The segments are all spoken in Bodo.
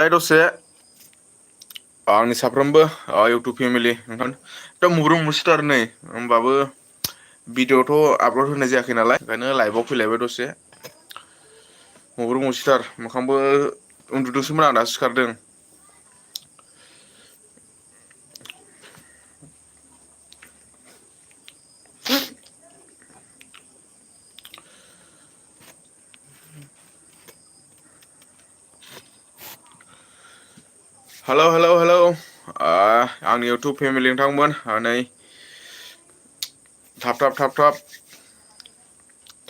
दसे आंनि साफ्रोमबो इउटुब फेमिलि नोंथां मुब्रुम मुसिथार नै होमबाबो भिडिअ'थ' आपल'ड होनाय जायाखै नालाय ओंखायनो लाइभआव फैलायबाय दसे मुब्रुम मुसिथार मोखांबो उन्दुदोंसोमोन आं दासो सिखारदों। हेलौ हेलौ हेलौ आंनि इउटुब फेमिलि नोंथांमोन नै थाब थाब थाब थाब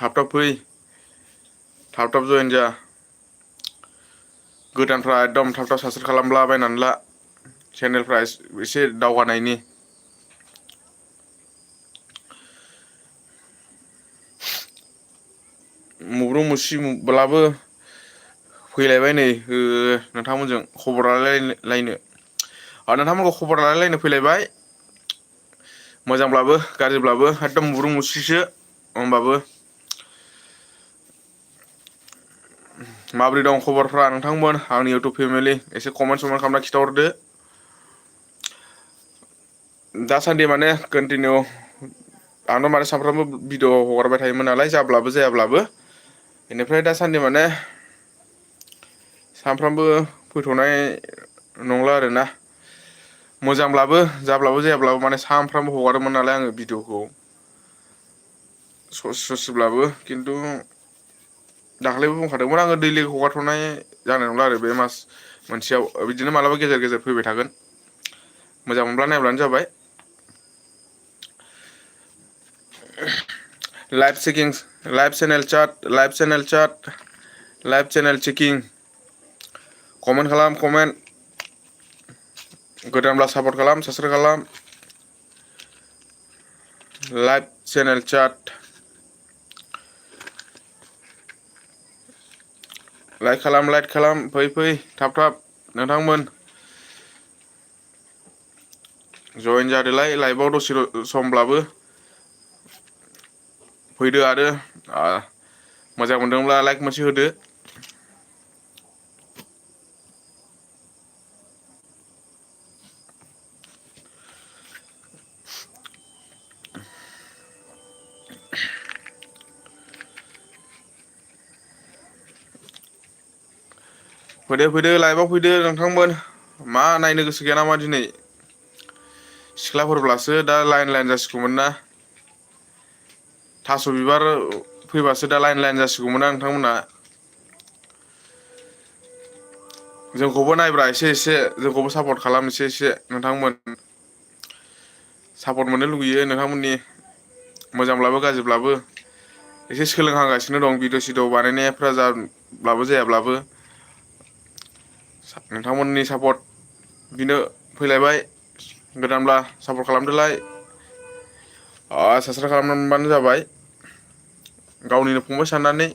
थाब थाब फै थाब थाब जयेन जा गोदानफ्रा एकदम थाब थाब साबसक्राइब खालामला बायनानै ला चेनेलफ्रा एसे दावगानायनि मुब्रुम मुसिब्लाबो फैलायबाय नै नोंथांमोनजों खबर लालायलायनो नोंथांमोनखौ खबर लालायलायनो फैलायबाय मोजांब्लाबो गाज्रिब्लाबो एकदम मुब्रुम मुस्रिसो होमबाबो माबोरै दं खबरफ्रा नोंथांमोन आंनि इउटुब फेमिलि एसे कमेन्ट खालामना खिन्थाहरदो। दासान्दि माने कन्टिनिउ आंथ' माने सानफ्रामबो भिडिअ हगारबाय थायोमोन नालाय जाब्लाबो जायाब्लाबो बेनिफ्राय दासान्दि माने सानफ्रामबो फैथ'नाय नंला आरोना मोजांब्लाबो जाब्लाबो जायाब्लाबो माने सानफ्रामबो हगारोमोन नालाय आङो भिडिअखौ ससेब्लाबो खिन्थु दाख्लैबो बुंखादोंमोन आङो दैलि हगारथ'नाय जानाय नंला आरो बे मास मोनसेयाव बिदिनो मालाबा गेजेर गेजेर फैबाय थागोन मोजां मोनब्ला नायब्लानो जाबाय। लाइभ चेकिं लाइभ चेनेल चाट लाइभ चेनेल चेकिं कमेन्ट खालाम कमेन्ट गोदानब्ला सापर्ट खालाम साबसक्राइब खालाम लाइभ चेनेल चाट लाइक खालाम फै थाब थाब नोंथांमोन जयेन जादोलाय लाइभआव दसे समब्लाबो फैदो आरो मोजां मोनदोंब्ला लाइक मोनसे होदो। फैदो लाइभआव फैदो नोंथांमोन मा नायनो गोसो गैया नामा दिनै सिख्लाफोरब्लासो दा लाइन जासिगौमोन ना थास' बिबार फैबासो दा लाइन जासिगौमोन ना नोंथांमोना जोंखौबो नायब्रा एसे जोंखौबो सापर्ट खालाम एसे नोंथांमोन सापर्ट मोननो लुगैयो नोंथांमोननि मोजांब्लाबो गाज्रिब्लाबो एसे सोलोंहांगासिनो दं भिडिअ सिडिअ बानायनायफ्रा जाब्लाबो जायाब्लाबो नोंथांमोननि सापर्ट बिनो फैलायबाय गोदानब्ला सापर्ट खालामदोलाय साबसक्राइब खालामबानो जाबाय गावनिनो फंबाय साननानै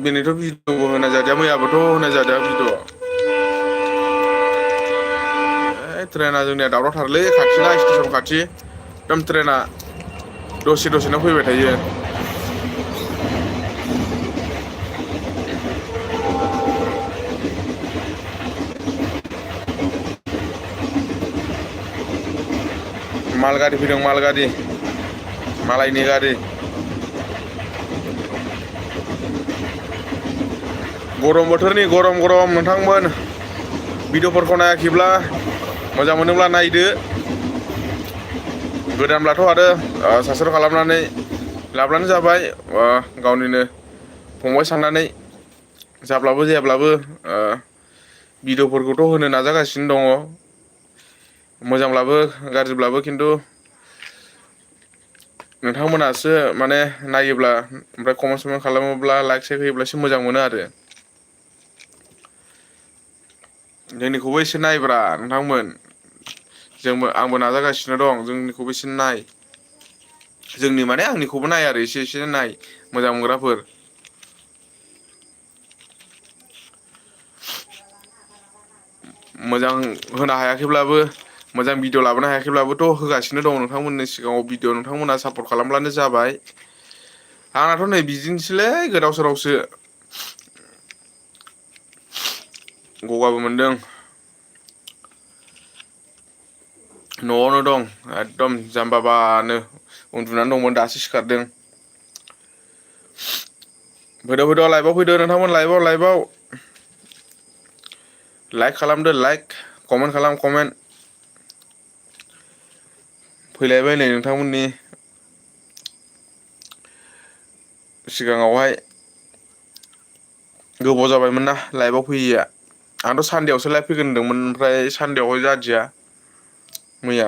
दिनैथ' भिडिअबो होनाय जादिया मैयाबोथ' होनाय जादिया भिडिअ ट्रेना जोंनिया दावरावथारलै खाथिना स्टेसन खाथि एकदम ट्रेना दसेनो फैबाय थायो। मालगारि फैदों मालायनि गारि गरम बोथोरनि गरम नोंथांमोन भिडिअफोरखौ नायाखैब्ला मोजां मोनोब्ला नायदो गोदानब्लाथ' आरो साबसक्राइब खालामनानै लाब्लानो जाबाय गावनिनो फंबाय साननानै जाब्लाबो जायाब्लाबो भिडिअफोरखौथ' होनो नाजागासिनो दङ मोजांब्लाबो गाज्रिब्लाबो खिन्थु नोंथांमोनासो माने नायोब्ला ओमफ्राय कमेन्ट खालामोब्ला लाइक साइक होयोब्लासो मोजां मोनो आरो जोंनिखौबो एसे नायब्रा नोंथांमोन आंबो नाजागासिनो दं जोंनिखौबो एसे नाय जोंनि माने आंनिखौबो नाय आरो एसे नाय मोजां मोनग्राफोर मोजां होनो हायाखैब्लाबो मोजां भिडिअ लाबोनो हायाखैब्लाबोथ' होगासिनो दं नोंथांमोननि सिगाङाव भिडिअ नोंथांमोना सापर्ट खालामब्लानो जाबाय आंनाथ' नै बिदिनोसैलै गोदाव सोरावसो गगाबो मोनदों न'आवनो दं एकदम जाम्बाबानो उन्दुनानै दंमोन दासो सिखारदों फैद' लाइभआव फैदो नोंथांमोन लाइभआव लाइक खालामदो लाइक कमेन्ट खालाम कमेन्ट फैलायबाय नै नोंथांमोननि सिगाङावहाय गोबाव जाबायमोन ना लाइभआव फैयैया आंथ' सानदेआवसो लाइभ फैगोन होनदोंमोन ओमफ्राय सानदेआवहाय जादिया मैया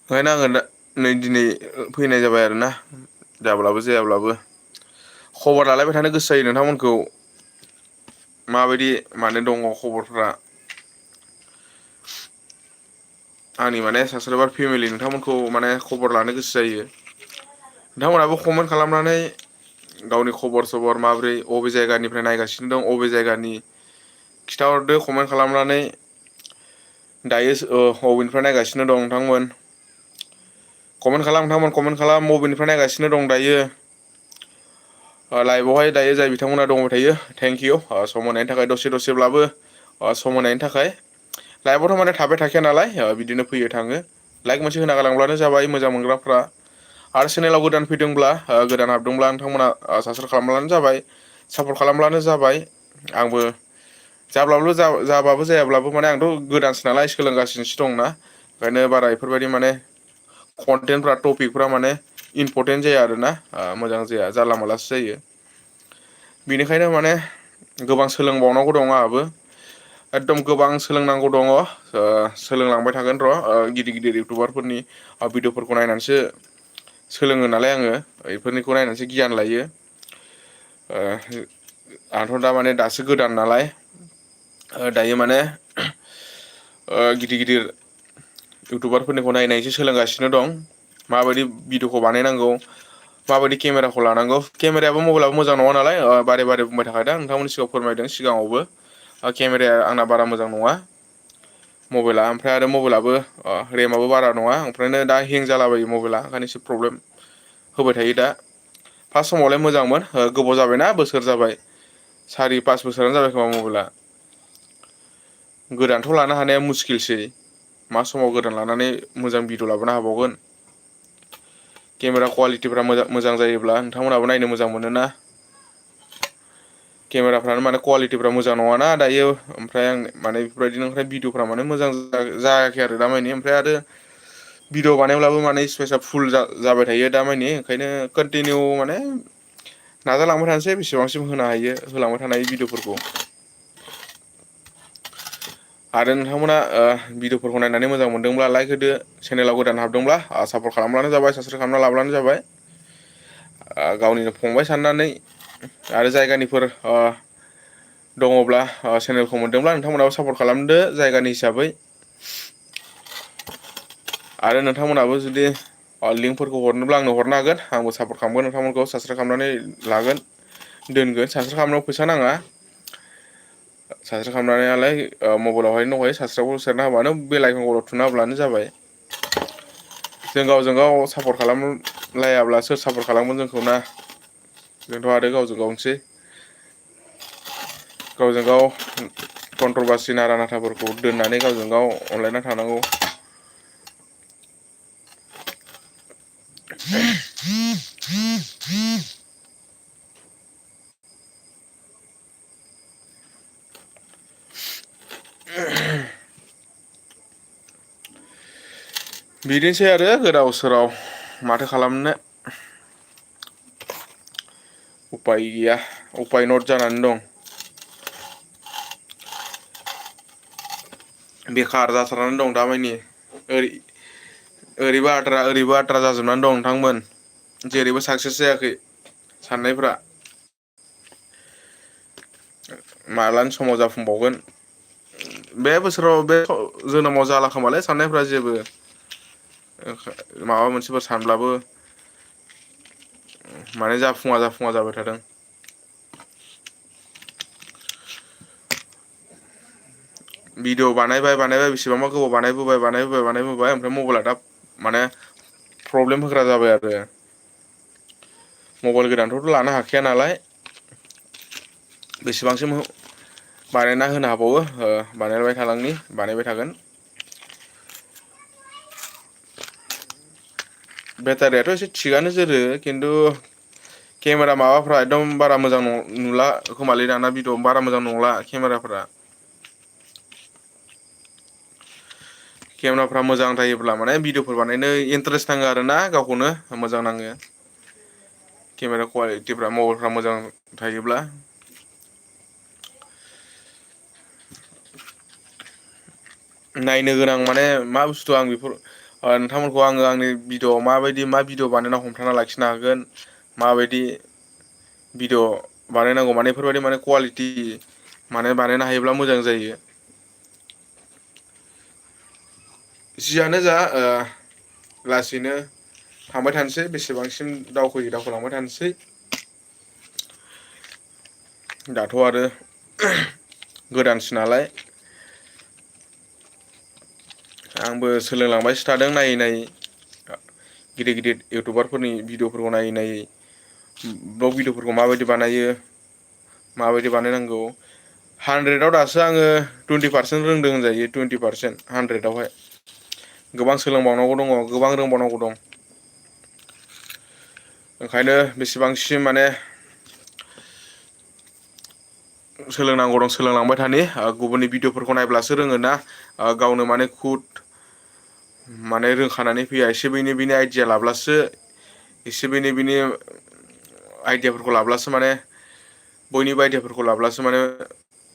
ओंखायनो आङो दा नै दिनै फैनाय जाबाय आरोना जाब्लाबो जायाब्लाबो खबर लालायबाय थानो गोसो जायो नोंथांमोनखौ माबायदि माने दङ खबरफ्रा आंनि माने साबसक्राइबार फेमिलि नोंथांमोनखौ माने खबर लानो गोसो जायो नोंथांमोनहाबो कमेन्ट खालामनानै गावनि खबर सबर माबोरै अबे जायगानिफ्राय नायगासिनो दं अबे जायगानि खिथाहरदो कमेन्ट खालामनानै दायो बबेनिफ्राय नायगासिनो दं नोंथांमोन कमेन्ट खालाम नोंथांमोन कमेन्ट खालाम बबेनिफ्राय नायगासिनो दं दायो लाइभआवहाय दायो जाय बिथांमोना दंबाय थायो थेंक इउ सम होनायनि थाखाय दसेब्लाबो सम होनायनि थाखाय लाइभआवथ' माने थाबाय थाखाया नालाय बिदिनो फैयो थाङो लाइक मोनसे होना गालांब्लानो जाबाय मोजां मोनग्राफ्रा आरो चेनेलाव गोदान फैदोंब्ला गोदान हाबदोंब्ला नोंथांमोना साबसक्राइब खालामब्लानो जाबाय सापर्ट खालामब्लानो जाबाय आंबो जाबाबो जायाब्लाबो माने आंथ' गोदानसो नालाय सोलोंगासिनोसो दंना ओंखायनो बारा बेफोरबायदि माने कन्टेन्टफ्रा टपिकफ्रा माने इम्परटेन्ट जाया आरोना मोजां जाया जानला मोनलासो जायो बेनिखायनो माने गोबां सोलोंबावनांगौ दं आंहाबो एकदम गोबां सोलोंनांगौ दङ सोलोंलांबाय थागोन र' गिदिर गिदिर इउटुबारफोरनि भिडिअफोरखौ नायनानैसो सोलोङो नालाय आङो बेफोरनिखौ नायनानैसो गियान लायो आंथ' दा माने दासो गोदान नालाय दायो माने गिदिर गिदिर इउटुबारफोरनिखौ नायनानैसो सोलोंगासिनो दं माबायदि भिडिअखौ बानायनांगौ माबायदि केमेराखौ लानांगौ केमेरायाबो मबाइलाबो मोजां नङा नालाय बारे बारे बुंबाय थाखादों नोंथांमोननि सिगाङाव फोरमायदों सिगाङावबो केमेराया आंना बारा मोजां नङा मबाइला ओमफ्राय आरो मबाइलाबो रेमाबो बारा नङा ओमफ्रायनो दा हें जालाबायो मबाइला ओंखायनो एसे प्रब्लेम होबाय थायो दा फार्स्ट समावलाय मोजांमोन गोबाव जाबायना बोसोर जाबाय 4-5 बोसोरानो जाबाय खोमा मबाइला गोदानथ' लानो हानाया मुस्किलसै मा समाव गोदान लानानै मोजां भिडिअ लाबोनो हाबावगोन केमेरा कुवालिटिफ्रा मोजां जायोब्ला नोंथांमोनहाबो नायनो मोजां मोनोना केमेराफ्रानो माने कुवालिटिफ्रा मोजां नङाना दायो ओमफ्राय आं माने बेफोरबायदिनो ओमफ्राय भिडिअफ्रा माने मोजां जायाखै आरो दामानि ओमफ्राय आरो भिडिअ बानायब्लाबो माने स्पेसा फुल जाबाय थायो दामानि ओंखायनो कन्टिनिउ माने नाजालांबाय थानोसै बेसेबांसिम होनो हायो होलांबाय थानो हायो भिडिअफोरखौ आरो नोंथांमोना भिडिअफोरखौ नायनानै मोजां मोनदोंब्ला लाइक होदो चेनेलाव गोदान हाबदोंब्ला सापर्ट खालामब्लानो जाबाय साबसक्राइब खालामना लाब्लानो जाबाय गावनिनो फंबाय साननानै आरो जायगानिफोर दङब्ला चेनेलखौ मोनदोंब्ला नोंथांमोनाबो सापर्ट खालामदो जायगानि हिसाबै आरो नोंथांमोनहाबो जुदि लिंकफोरखौ हरनोब्ला आंनो हरनो हागोन आंबो सापर्ट खालामगोन नोंथांमोनखौ साबसक्राइब खालामनानै लागोन दोनगोन साबसक्राइब खालामनायाव फैसा नाङा साबसक्राइब खालामनायालाय मबाइलावहायनो दंखायो साबसक्राइबखौ सेरना होबानो बेल आइकनखौ थुना होब्लानो जाबाय जों गावजों गाव सापर्ट खालामलायाब्ला सोर सापर्ट खालामगोन जोंखौ ना जोंथ' आरो गावजों गावनोसै गावजों गाव कन्ट्रभारसि नारा नाथाफोरखौ दोननानै गावजों गाव अनलायना थानांगौ बिदिनोसै आरो गोदाव सोराव माथो खालामनो उफाय गैया उफाय नट जानानै दं बेखार जाथारनानै दं दामानि ओरैबो आद्रा जाजोबनानै दं नोंथांमोन जेरैबो साक्सेस जायाखै साननायफ्रा मालानि समाव जाफुंबावगोन बे बोसोराव बे जोनोमाव जाला खोमालै साननायफ्रा जेबो माबा मोनसेफोर सानब्लाबो माने जाफुङा जाबाय थादों भिडिअ बानायबाय बेसेबांबा गोबाव बानायबोबाय ओमफ्राय मबाइला दा माने प्रब्लेम होग्रा जाबाय आरो मबाइल गोदानथ' लानो हाखाया नालाय बेसेबांसिम बानायना होनो हाबावो बानायबाय थागोन। बेटारियाथ' एसे थिगानो जोरो खिन्थु केमेरा माबाफ्रा एकदम बारा मोजां नुला खोमालै दाना भिडिअ बारा मोजां नंला केमेराफ्रा। केमेराफ्रा मोजां जायोब्ला माने भिडिअफोर बानायनो इन्टारेस्ट नाङो आरो ना गावखौनो मोजां नाङो। केमेरा कुवालिटिफ्रा मबाइलफ्रा मोजां थायोब्ला। नायनो गोनां माने मा बुस्थु आं बेफोर नोंथांमोनखौ आङो आंनि भिडिअ माबायदि मा भिडिअ बानायना हमथाना लाखिनो हागोन माबायदि भिडिअ बानायनांगौ माने बेफोरबायदि माने कुवालिटि माने बानायनो हायोब्ला मोजां जायो। जियानो जा लासैनो थांबाय थानोसै बेसेबांसिम दावखोलांबाय थानोसै। दाथ' आरो गोदानसो नालाय आंबो सोलोंलांबायसो थादों नायै नायै गिदिर गिदिर इउटुबारफोरनि भिडिअफोरखौ नायै नायै ब्लग भिडिअफोरखौ माबायदि बानायो माबायदि बानायनांगौ 100आव दासो आङो 20% रोंदों होनजायो 20% 100आवहाय गोबां सोलोंबावनांगौ दङ गोबां रोंबावनांगौ दं। ओंखायनो बेसेबांसिम माने सोलोंनांगौ दं सोलोंलांबाय थानि गुबुननि भिडिअफोरखौ नायब्लासो रोङोना गावनो माने माने रोंखानानै फैया एसे बिनि आइडिया लाब्लासो एसे बिनि आइदियाफोरखौ लाब्लासो माने बयनिबो आइदियाफोरखौ लाब्लासो माने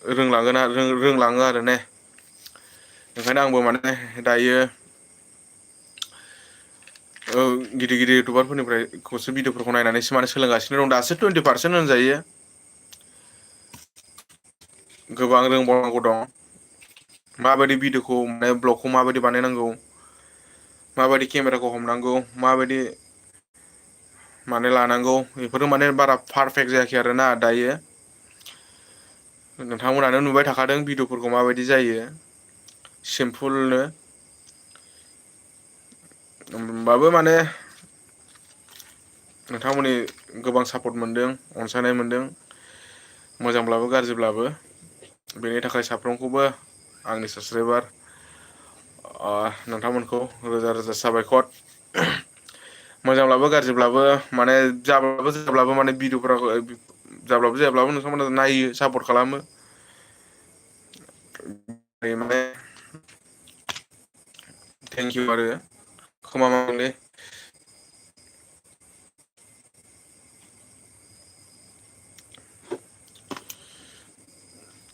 रोंलाङो आरो ने ओंखायनो आंबो माने दायो गिदिर गिदिर इउटुबारफोरनिफ्रायसो भिडिअफोरखौ नायनानैसो माने सोलोंगासिनो दं दासो 20% होनजायो। गोबां रोंबावनांगौ दं माबायदि भिडिअ'खौ माने ब्लगखौ माबायदि बानायनांगौ माबायदि केमेराखौ हमनांगौ माबायदि माने लानांगौ बेफोरो माने बारा पारफेक्ट जायाखै आरोना दायो नोंथांमोनानो नुबाय थाखादों भिडिअ'फोरखौ माबायदि जायो सिमपुलनो होमबाबो माने नोंथांमोननि गोबां सापर्ट मोनदों अनसायनाय मोनदों मोजांब्लाबो गाज्रिब्लाबो बेनि थाखाय साफ्रोमखौबो आंनि साबसक्राइबार नोंथांमोनखौ रोजा रोजा साबायखर मोजांब्लाबो गाज्रिब्लाबो माने जाब्लाबो माने भिडिअफोरा जाब्लाबो जायाब्लाबो नोंथांमोना नायो सापर्ट खालामो माने थेंकिउ आरो खोमामांलै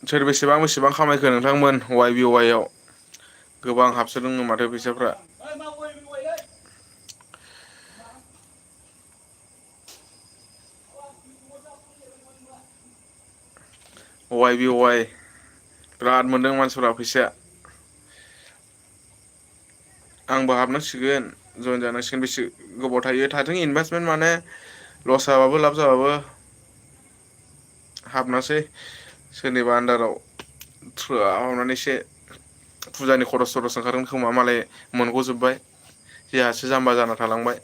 सोर बेसेबां खामायखो नोंथांमोन वाइ बि वाइ आव गोबां हाबसोदोंनो माथो फैसाफ्रा वाइ बि वाइ बिराद मोनदों मानसिफ्रा फैसाया आंबो हाबनांसिगोन जयेन जानांसिगोन बेसे गोबाव थाथों इनभेस्टमेन्ट माने लस जाबाबो लाब जाबाबो हाबनोसै सोरनिबा आन्दाराव माबानानै एसे फुजानि खरस ओंखारगोन खोमा मालाय मोनग'जोबबाय जोंहासो जाम्बा जाना थालांबाय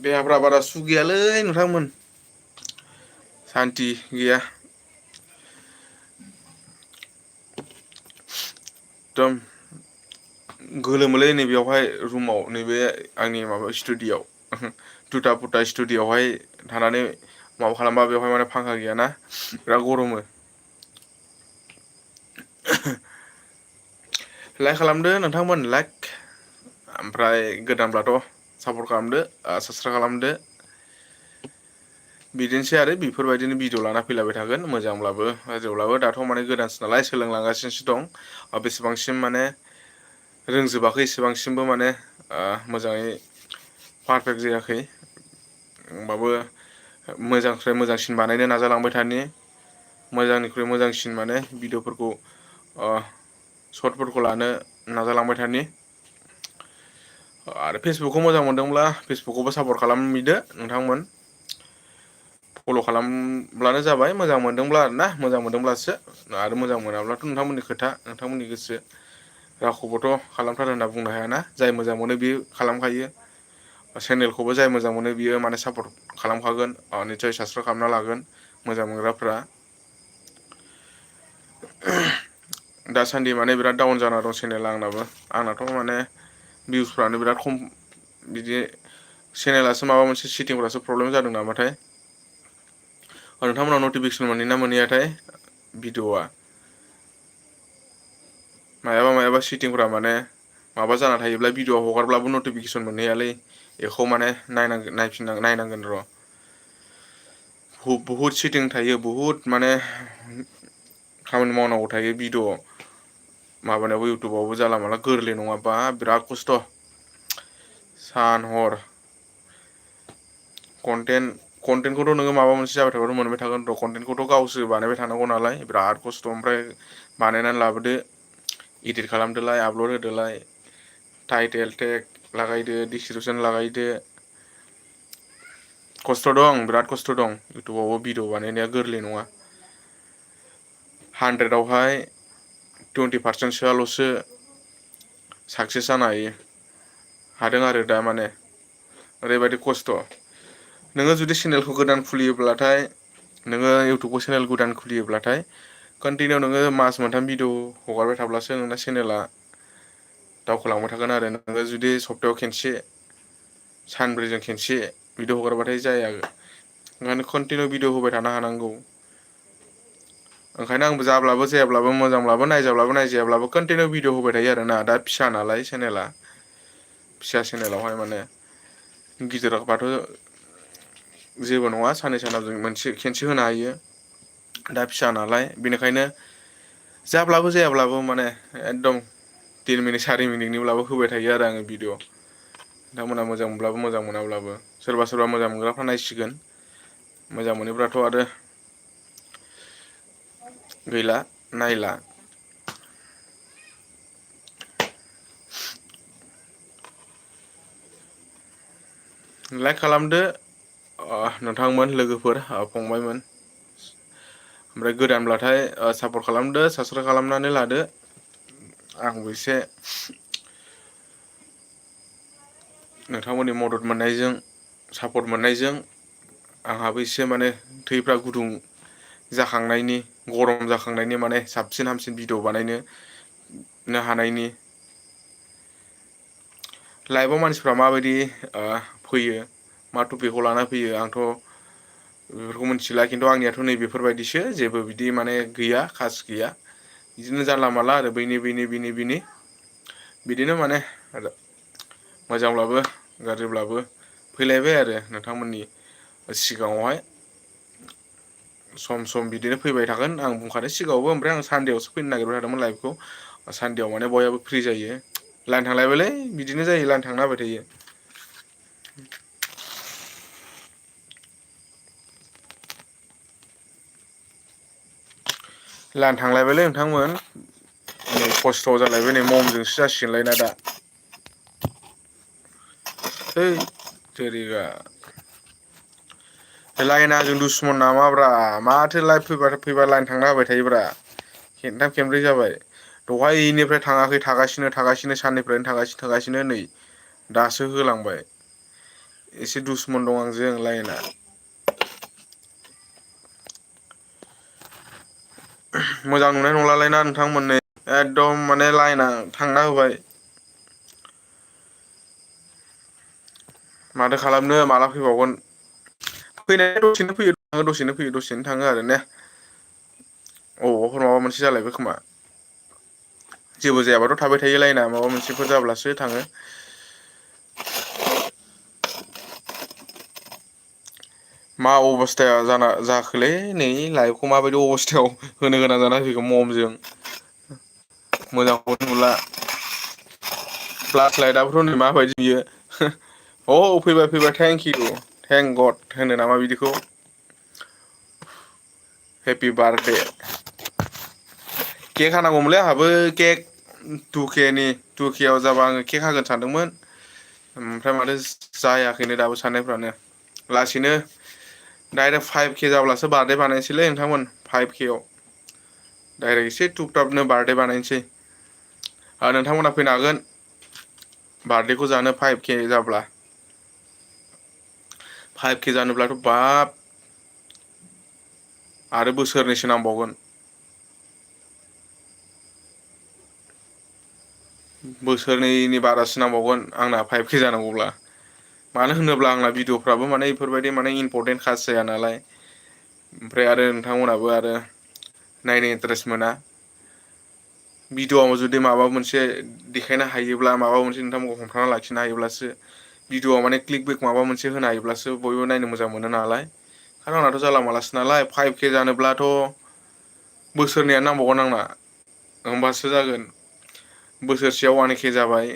देहाफ्रा बारा सुग गैयालै नोंथांमोन सान्थि गैया एकदम गोलोमोलै नैबेयावहाय रुमाव नैबे आंनि माबा स्टुडिअ'आव दुथा फुथा स्टुडिअ'आवहाय थानानै माबा खालामबा बेवहाय माने फांखा गैयाना बिराद गरमो लाइक खालामदो नोंथांमोन लाइक ओमफ्राय गोदानब्लाथ' सापर्ट खालामदो साबसक्राइब खालामदो बिदिनोसै आरो बेफोरबायदिनो भिडिअ लाना फैलायबाय थागोन मोजांब्लाबो गाज्रिब्लाबो दाथ' माने गोदानसो नालाय सोलोंलांगासिनोसो दं बेसेबांसिम माने रोंजोबाखै इसेबांसिमबो माने मोजाङै पारफेक्ट जायाखै होमबाबो मोजांनिफ्राय मोजांसिन बानायनो नाजालांबाय थानि मोजांनिख्रुइ मोजांसिन माने भिडिअ'फोरखौ सर्टफोरखौ लानो नाजालांबाय थानि आरो फेसबुकखौ मोजां मोनदोंब्ला फेसबुकखौबो सापर्ट खालामहैदो नोंथांमोन फल' खालामब्लानो जाबाय मोजां मोनदोंब्ला आरोना मोजां मोनदोंब्लासो आरो मोजां मोनाब्लाथ' नोंथांमोननि खोथा नोंथांमोननि गोसो रावखौबोथ' खालामथार होनना बुंनो हायाना जाय मोजां मोनो बेयो खालामखायो चेनेलखौबो जाय मोजां मोनो बियो माने सापर्ट खालामखागोन निसय साबसक्राइब खालामना लागोन मोजां मोनग्राफ्रा दासान्दि माने बिराद डाउन जाना दं चेनेला आंनाथ' माने भिउसफ्रानो बिराद खम बिदि चेनेलासो माबा मोनसे सेटिंफ्रासो प्रब्लेम जादों नामाथाय नोंथांमोनाव नटिफिकेसन मोनहैना मोनहैयाथाय भिडिअ'आ मायाबा सेटिंफ्रा माने माबा जाना थायोब्ला भिडिअ हगारब्लाबो नटिफिकेसन मोनहैयालै बेखौ माने नायनांगोन र' बुहुद सेटिं थायो बुहुद माने खामानि मावनांगौ थायो भिडिअ माबानायावबो इउटुबावबो जाला माला गोरलै नङाबा बिराद खस्थ' सान हर कन्टेन्टखौथ' नोङो माबा मोनसे जाबाय थाबाथ' मोनबाय थागोन र' कन्टेन्टखौथ' गावसो बानायबाय थानांगौ नालाय बिराद खस्थ' ओमफ्राय बानायनानै लाबोदो इदिट खालामदोलाय आपलड होदोलाय टाइटेल टेग लागायदो डिसक्रिपसन लागायदो खस्थ' दं बिराद खस्थ' दं इउटुबावबो भिडिअ बानायनाया गोरलै नङा 100आवहाय 20%सोआल'सो साक्सेस जानो हादों आरो दा माने ओरैबायदि खस्थ' नोङो जुदि चेनेलखौ गोदान खुलियोब्लाथाय नोङो इउटुबाव चेनेल गोदान खुलियोब्लाथाय कन्टिनिउ नोङो मास मोनथाम भिडिअ हगारबाय थाब्लासो नोंना चेनेला दावखोलांबाय थागोन आरो नोङो जुदि सप्तायाव खेनसे सानब्रैजों खेनसे भिडिअ हगारबाथाय जाया ओंखायनो कन्टिनिउ भिडिअ होबाय थानो हानांगौ ओंखायनो आंबो जाब्लाबो जायाब्लाबो मोजांब्लाबो नायजाब्लाबो नायजायाब्लाबो कन्टिनिउ भिडिअ होबाय थायो आरोना दा फिसा नालाय चेनेला फिसा चेनेलावहाय माने गिदिरबाथ' जेबो नङा साननै सानथाम जों खेनसे होनो हायो दा फिसा नालाय बेनिखायनो जाब्लाबो जायाब्लाबो माने एकदम 3 मिनिट 4 मिनिटनिब्लाबो होबाय थायो आरो आङो भिडिअ नोंथांमोना मोजां मोनब्लाबो मोजां मोनाब्लाबो सोरबा मोजां मोनग्राफ्रा नायसिगोन मोजां मोनोब्लाथ' आरो गैला नायला लाइक खालामदो नोंथांमोन लोगोफोर फंबायमोन ओमफ्राय गोदानब्लाथाय सापर्ट खालामदो साबसक्राइब खालामनानै लादो आंबो एसे नोंथांमोननि मदद मोननायजों सापर्ट मोननायजों आंहाबो एसे माने थैफ्रा गुदुं जाखांनायनि गरम जाखांनायनि माने साबसिन हामसिन भिडिअ बानायनो हानायनि लाइभआव मानसिफ्रा माबायदि फैयो मा टपिकखौ लाना फैयो आंथ' बेफोरखौ मिथिला खिन्थु आंनियाथ' नै बेफोरबायदिसो जेबो बिदि माने गैया खास गैया बिदिनो जानला मानला आरो बैनि बिदिनो माने मोजांब्लाबो गाज्रिब्लाबो फैलायबाय आरो नोंथांमोननि सिगाङावहाय सम बिदिनो फैबाय थागोन आं बुंखादों सिगाङावबो ओमफ्राय आं सानदेआवसो फैनो नागिरबाय थादोंमोन लाइभखौ सानदेआव माने बयहाबो फ्रि जायो लाइन थांलायबायलै बिदिनो जायो लाइन थांना होबाय थायो लाइन थांलायबायलै नोंथांमोन नै खस्थ' जालायबाय नै ममजोंसो जासिगोनलाय ना दा है तेरिका लाइना जों दुसमन नामाब्रा माथो लाइन फैबा लाइन थांना होबाय थायोब्रा खेनथाम खेनब्रै जाबाय दहायनिफ्राय थाङाखै थागासिनो साननिफ्रायनो थागासिनो नै दासो होलांबाय एसे दुसमन दं आंजों लाइना मोजां नुनाय नंलालायना नोंथांमोन एकदम माने लाइना थांना होबाय माथो खालामनो माला फैबावगोन फैनाया दसेनो थाङो आरो ने अबावबाफोर माबा मोनसे जालायबाय खोमा जेबो जायाबाथ' थाबाय थायो लाइना माबा मोनसेफोर जाब्लासो थाङो मा अबस्थाया जाखोलै नै लाइभखौ माबायदि अबस्थायाव होनो गोनां जाना फैगौ ममजों मोजांखौनो नुला फ्लास लाइटआबोथ' नै माबायदि बियो औ फैबाय थेंकिउ थेंक गड होनो नामा बिदिखौ हेपि बार्थडे केक हानांगौमोनलै आंहाबो केक 2K जाबा आङो केक हागोन सानदोंमोन ओमफ्राय माथो जायाखैनो दाबो साननायफ्रानो लासैनो डाइरेक्ट 5K जाब्लासो बार्थडे बानायनोसैलै नोंथांमोन 5K आव डाइरेक्ट एसे टुप टापनो बार्थडे बानायनोसै नोंथांमोना फैनो हागोन बार्थडेखौ जानो 5K जाब्ला 5K जानोब्लाथ' बाब आरो बोसोरनैसो नांबावगोन बोसोरनैनि बारासो नांबावगोन आंना 5K जानांगौब्ला मानो होनोब्ला आंना भिडिअफ्राबो माने इफोरबायदि माने इम्परटेन्ट खास जाया नालाय ओमफ्राय आरो नोंथांमोनाबो आरो नायनो इन्टारेस्ट मोना भिडिअ'आव जुदि माबा मोनसे देखायनो हायोब्ला माबा मोनसे नोंथांमोनखौ हमथाना लाखिनो हायोब्लासो भिडिअ'आव माने क्लिक बेक माबा मोनसे होनो हायोब्लासो बयबो नायनो मोजां मोनो नालाय खारन आंनाथ' जाला मालासो नालाय 5K जानोब्लाथ' बोसोरनैयानो नांबावगोन आंना होमबासो जागोन बोसोरसेयाव 1K जाबाय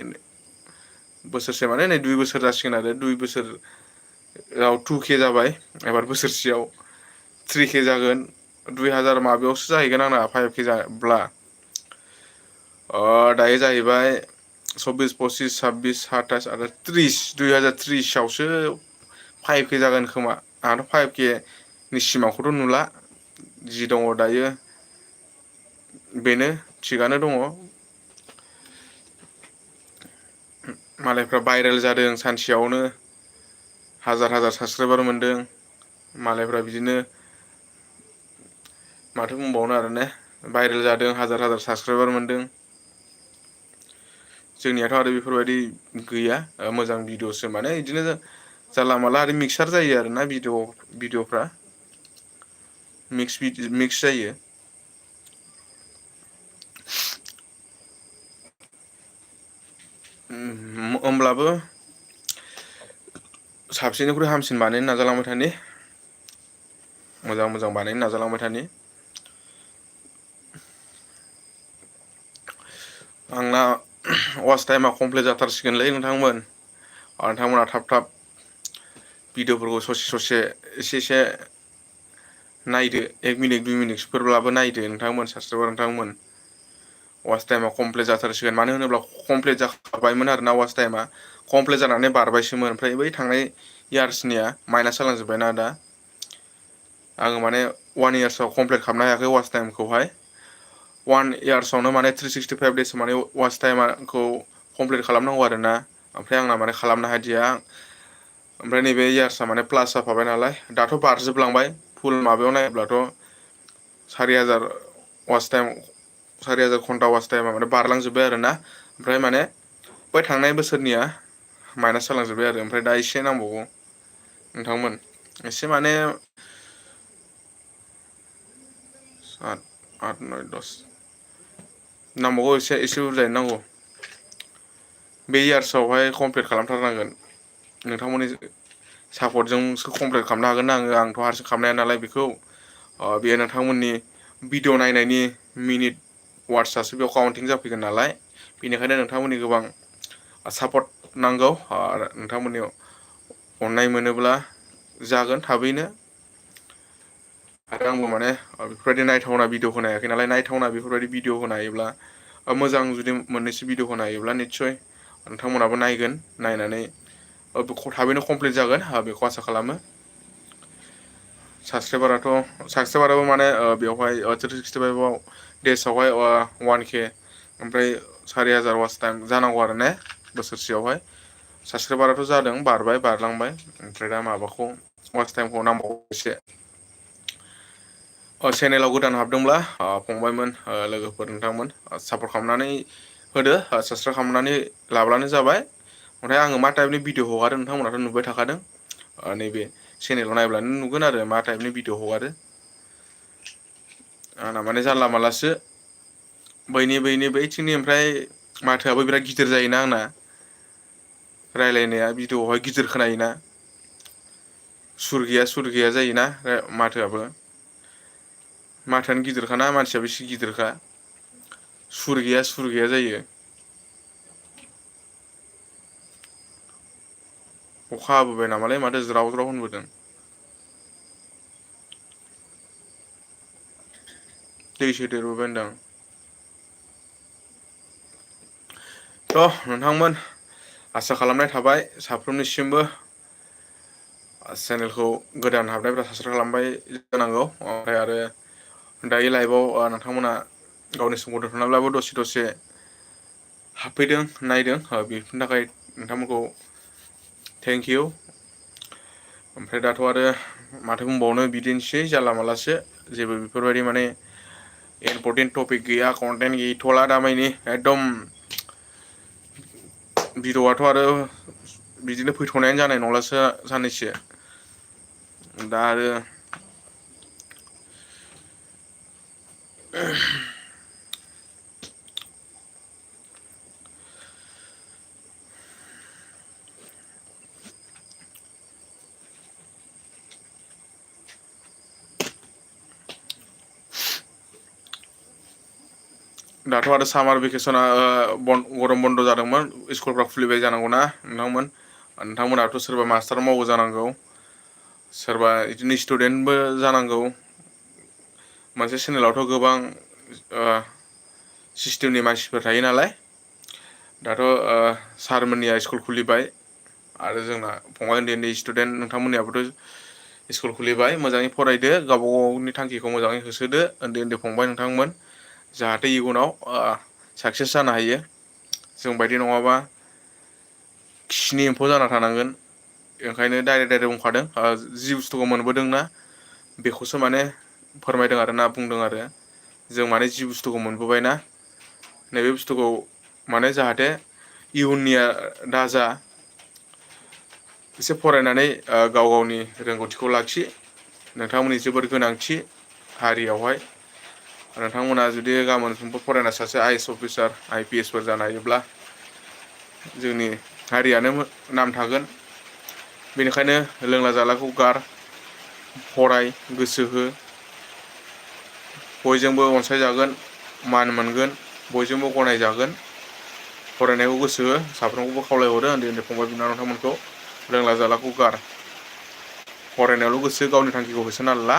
बोसोरसे माने नै 2 बोसोर जासिगोन आरो 2 बोसोराव 2K जाबाय एबार बोसोरसेयाव 3K जागोन 2000 माबायावसो जाहैगोन आंना 5K जाब्ला दायो जाहैबाय 24 25 26 27 आरो 30 2030 आवसो 5K जागोन खोमा आंहाथ' 5K नि सिमाखौथ' नुला जि दङ दायो बेनो थिगानो दङ मालायफ्रा भाइरेल जादों सानसेयावनो हाजार हाजार साबसक्राइबार मोनदों मालायफ्रा बिदिनो माथो बुंबावनो आरो ने भाइरेल जादों हाजार हाजार साबसक्राइबार मोनदों जोंनियाथ' आरो बेफोरबायदि गैया मोजां भिडिअ'सो माने बिदिनो जानला मानला आरो मिक्सार जायो आरोना भिडिअ'फ्रा मिक्स जायो होमब्लाबो साबसिननिख्रुइ हामसिन बानायनो नाजालांबाय थानि मोजां मोजां बानायनो नाजालांबाय थानि आंना वाच टाइमा कमप्लिट जाथारसिगोनलै नोंथांमोना थाब थाब भिडिअ'फोरखौ ससे ससे एसे एसे नायदो 1 मिनिट 2 मिनिटसोफोरब्लाबो नायदो नोंथांमोन वाच टाइमा कमप्लिट जाथारसिगोन मानो होनोब्ला कमप्लिट जाखाबायमोन आरोना वाच टाइमा कमप्लिट जानानै बारबायसोमोन ओमफ्राय बै थांनाय इयार्सनिया माइनास जालांजोब्बायना दा आङो माने 1 इयार्सआव कमप्लिट खालामनो हायाखै वाच टाइमखौहाय 1 इयार्सआवनो माने 365 देस माने वाच टाइमखौ कमप्लिट खालामनांगौ आरोना ओमफ्राय आंना माने खालामनो हादिया ओमफ्राय नैबे इयार्सआ माने प्लास जाफाबाय नालाय दाथ' बारजोबलांबाय फुल माबायाव नायोब्लाथ' 4000 वाच टाइम 4000 घन्टा वाच टाइमा माने बारलांजोब्बाय आरोना ओमफ्राय माने बै थांनाय बोसोरनिया माइनास जालांजोब्बाय आरो ओमफ्राय दा एसे नांबावगौ नोंथांमोन एसे माने 7 8 9 10 नांबावगौ एसे बुरजायैनो नांगौ बे इयार्सआवहाय कमप्लिट खालामथारनांगोन नोंथांमोननि सापर्टजोंसो कमप्लिट खालामनो हागोन ना आंथ' हारसिं खालामनो हाया नालाय बेखौ बेयो नोंथांमोननि भिडिअ' नायनायनि मिनिट वाट्सआसो बेयाव काउन्टिं जाफैगोन नालाय बेनिखायनो नोंथांमोननि गोबां सापर्ट नांगौ आरो नोंथांमोननि अननाय मोनोब्ला जागोन थाबैनो आरो आंबो माने बेफोरबायदि नायथावना भिडिअ होनो हायाखै नालाय नायथावना बेफोरबायदि भिडिअ होनो हायोब्ला मोजां जुदि मोननैसो भिडिअ होनो हायोब्ला निस्सय नोंथांमोनहाबो नायगोन नायनानै थाबैनो कमप्लिट जागोन बेखौ आसा खालामो साबसक्राइबाराबो माने बेवहाय 365 देसावहाय 1K ओमफ्राय 4000 वाच टाइम जानांगौ आरो ने बोसोरसेयावहाय साबसक्राइबाराथ' जादों बारलांबाय ओमफ्राय दा माबाखौ वाच टाइमखौ नांबावगौ एसे चेनेलाव गोदान हाबदोंब्ला फंबायमोन लोगोफोर नोंथांमोन सापर्ट खालामनानै होदो साबसक्राइब खालामनानै लाब्लानो जाबाय ओमफ्राय आङो मा टाइपनि भिडिअ हगारो नोंथांमोनाथ' नुबाय थाखादों नैबे चेनेलाव नायब्लानो नुगोन आरो मा टाइपनि भिडिअ हगारो आंना माने जानला मानलासो बैथिंनि ओमफ्राय माथोआबो बिराद गिदिर जायोना आंना रायलायनाया भिडिअआवहाय गिदिर खोनायोना सुर गैया जायोना माथोआनो गिदिरखाना मानसियाबो एसे गिदिरखा सुर गैया जायो अखा हाबोबाय नामालाय माथो ज्राव ज्राव होनबोदों दैसो देरबोबाय होनदां थ' नोंथांमोन आसा खालामनाय थाबाय साफ्रोमनिसिमबो चेनेलखौ गोदान हाबनायफ्रा साबसक्राइब खालामबाय जानांगौ। ओमफ्राय आरो दायो लाइभआव नोंथांमोना गावनि समखौ दोनथ'नानैब्लाबो दसे दसे हाबफैदों नायदों बेफोरनि थाखाय नोंथांमोनखौ थेंक इउ। ओमफ्राय दाथ' आरो माथो बुंबावनो बिदिनोसै जानला मालासो जेबो बेफोरबायदि माने इम्पर्टेन्ट टपिक गैया कन्टेन्ट गैथ'ला दामानि एकदम भिडिअ'आथ' आरो बिदिनो फैथ'नायानो जानाय नंलासो साननैसो दा आरो दाथ' आरो सामार भेकेसना गरम बन्द जादोंमोन स्कुलफ्रा खुलिबाय जानांगौना नोंथांमोनाथ' सोरबा मास्टार मावो जानांगौ सोरबा बिदिनो स्टुडेन्टबो जानांगौ। मोनसे चेनेलावथ' गोबां सिस्टेमनि मानसिफोर थायो नालाय दाथ' सारमोननिया स्कुल खुलिबाय आरो जोंना फंबाय उन्दै उन्दै स्टुडेन्ट नोंथांमोननियाबोथ' स्कुल खुलिबाय मोजाङै फरायदो गावबा गावनि थांखिखौ मोजाङै होसोदो उन्दै उन्दै फंबाय नोंथांमोन जाहाथे इयुनाव साक्सेस जानो हायो जोंबायदि नङाबा खिनि एम्फौ जाना थानांगोन। ओंखायनो डाइरेक्ट बुंखादों जि बुस्थुखौ मोनबोदोंना बेखौसो माने फोरमायदों आरोना बुंदों आरो जों माने जि बुस्थुखौ मोनबोबायना नैबे बुस्थुखौ माने जाहाथे इयुननिया दाजा एसे फरायनानै गाव गावनि रोंगौथिखौ लाखि नोंथांमोननि जोबोद गोनांथि हारियावहाय नोंथांमोना जुदि गाबोन समफोर फरायना सासे IAS अफिसार IPS फोर जानो हायोब्ला जोंनि हारियानो नाम थागोन। बेनिखायनो लोंला जालाखौ गार फराय गोसो हो बयजोंबो अनसायजागोन मान मोनगोन बयजोंबो गनायजागोन फरायनायखौ गोसो हो साफ्रोमखौबो खावलायहरो उन्दै उन्दै फंबाय बिनानावमोनखौ लोंला जालाखौ गार फरायनायावल' गोसो गावनि थांखिखौ होसोना ला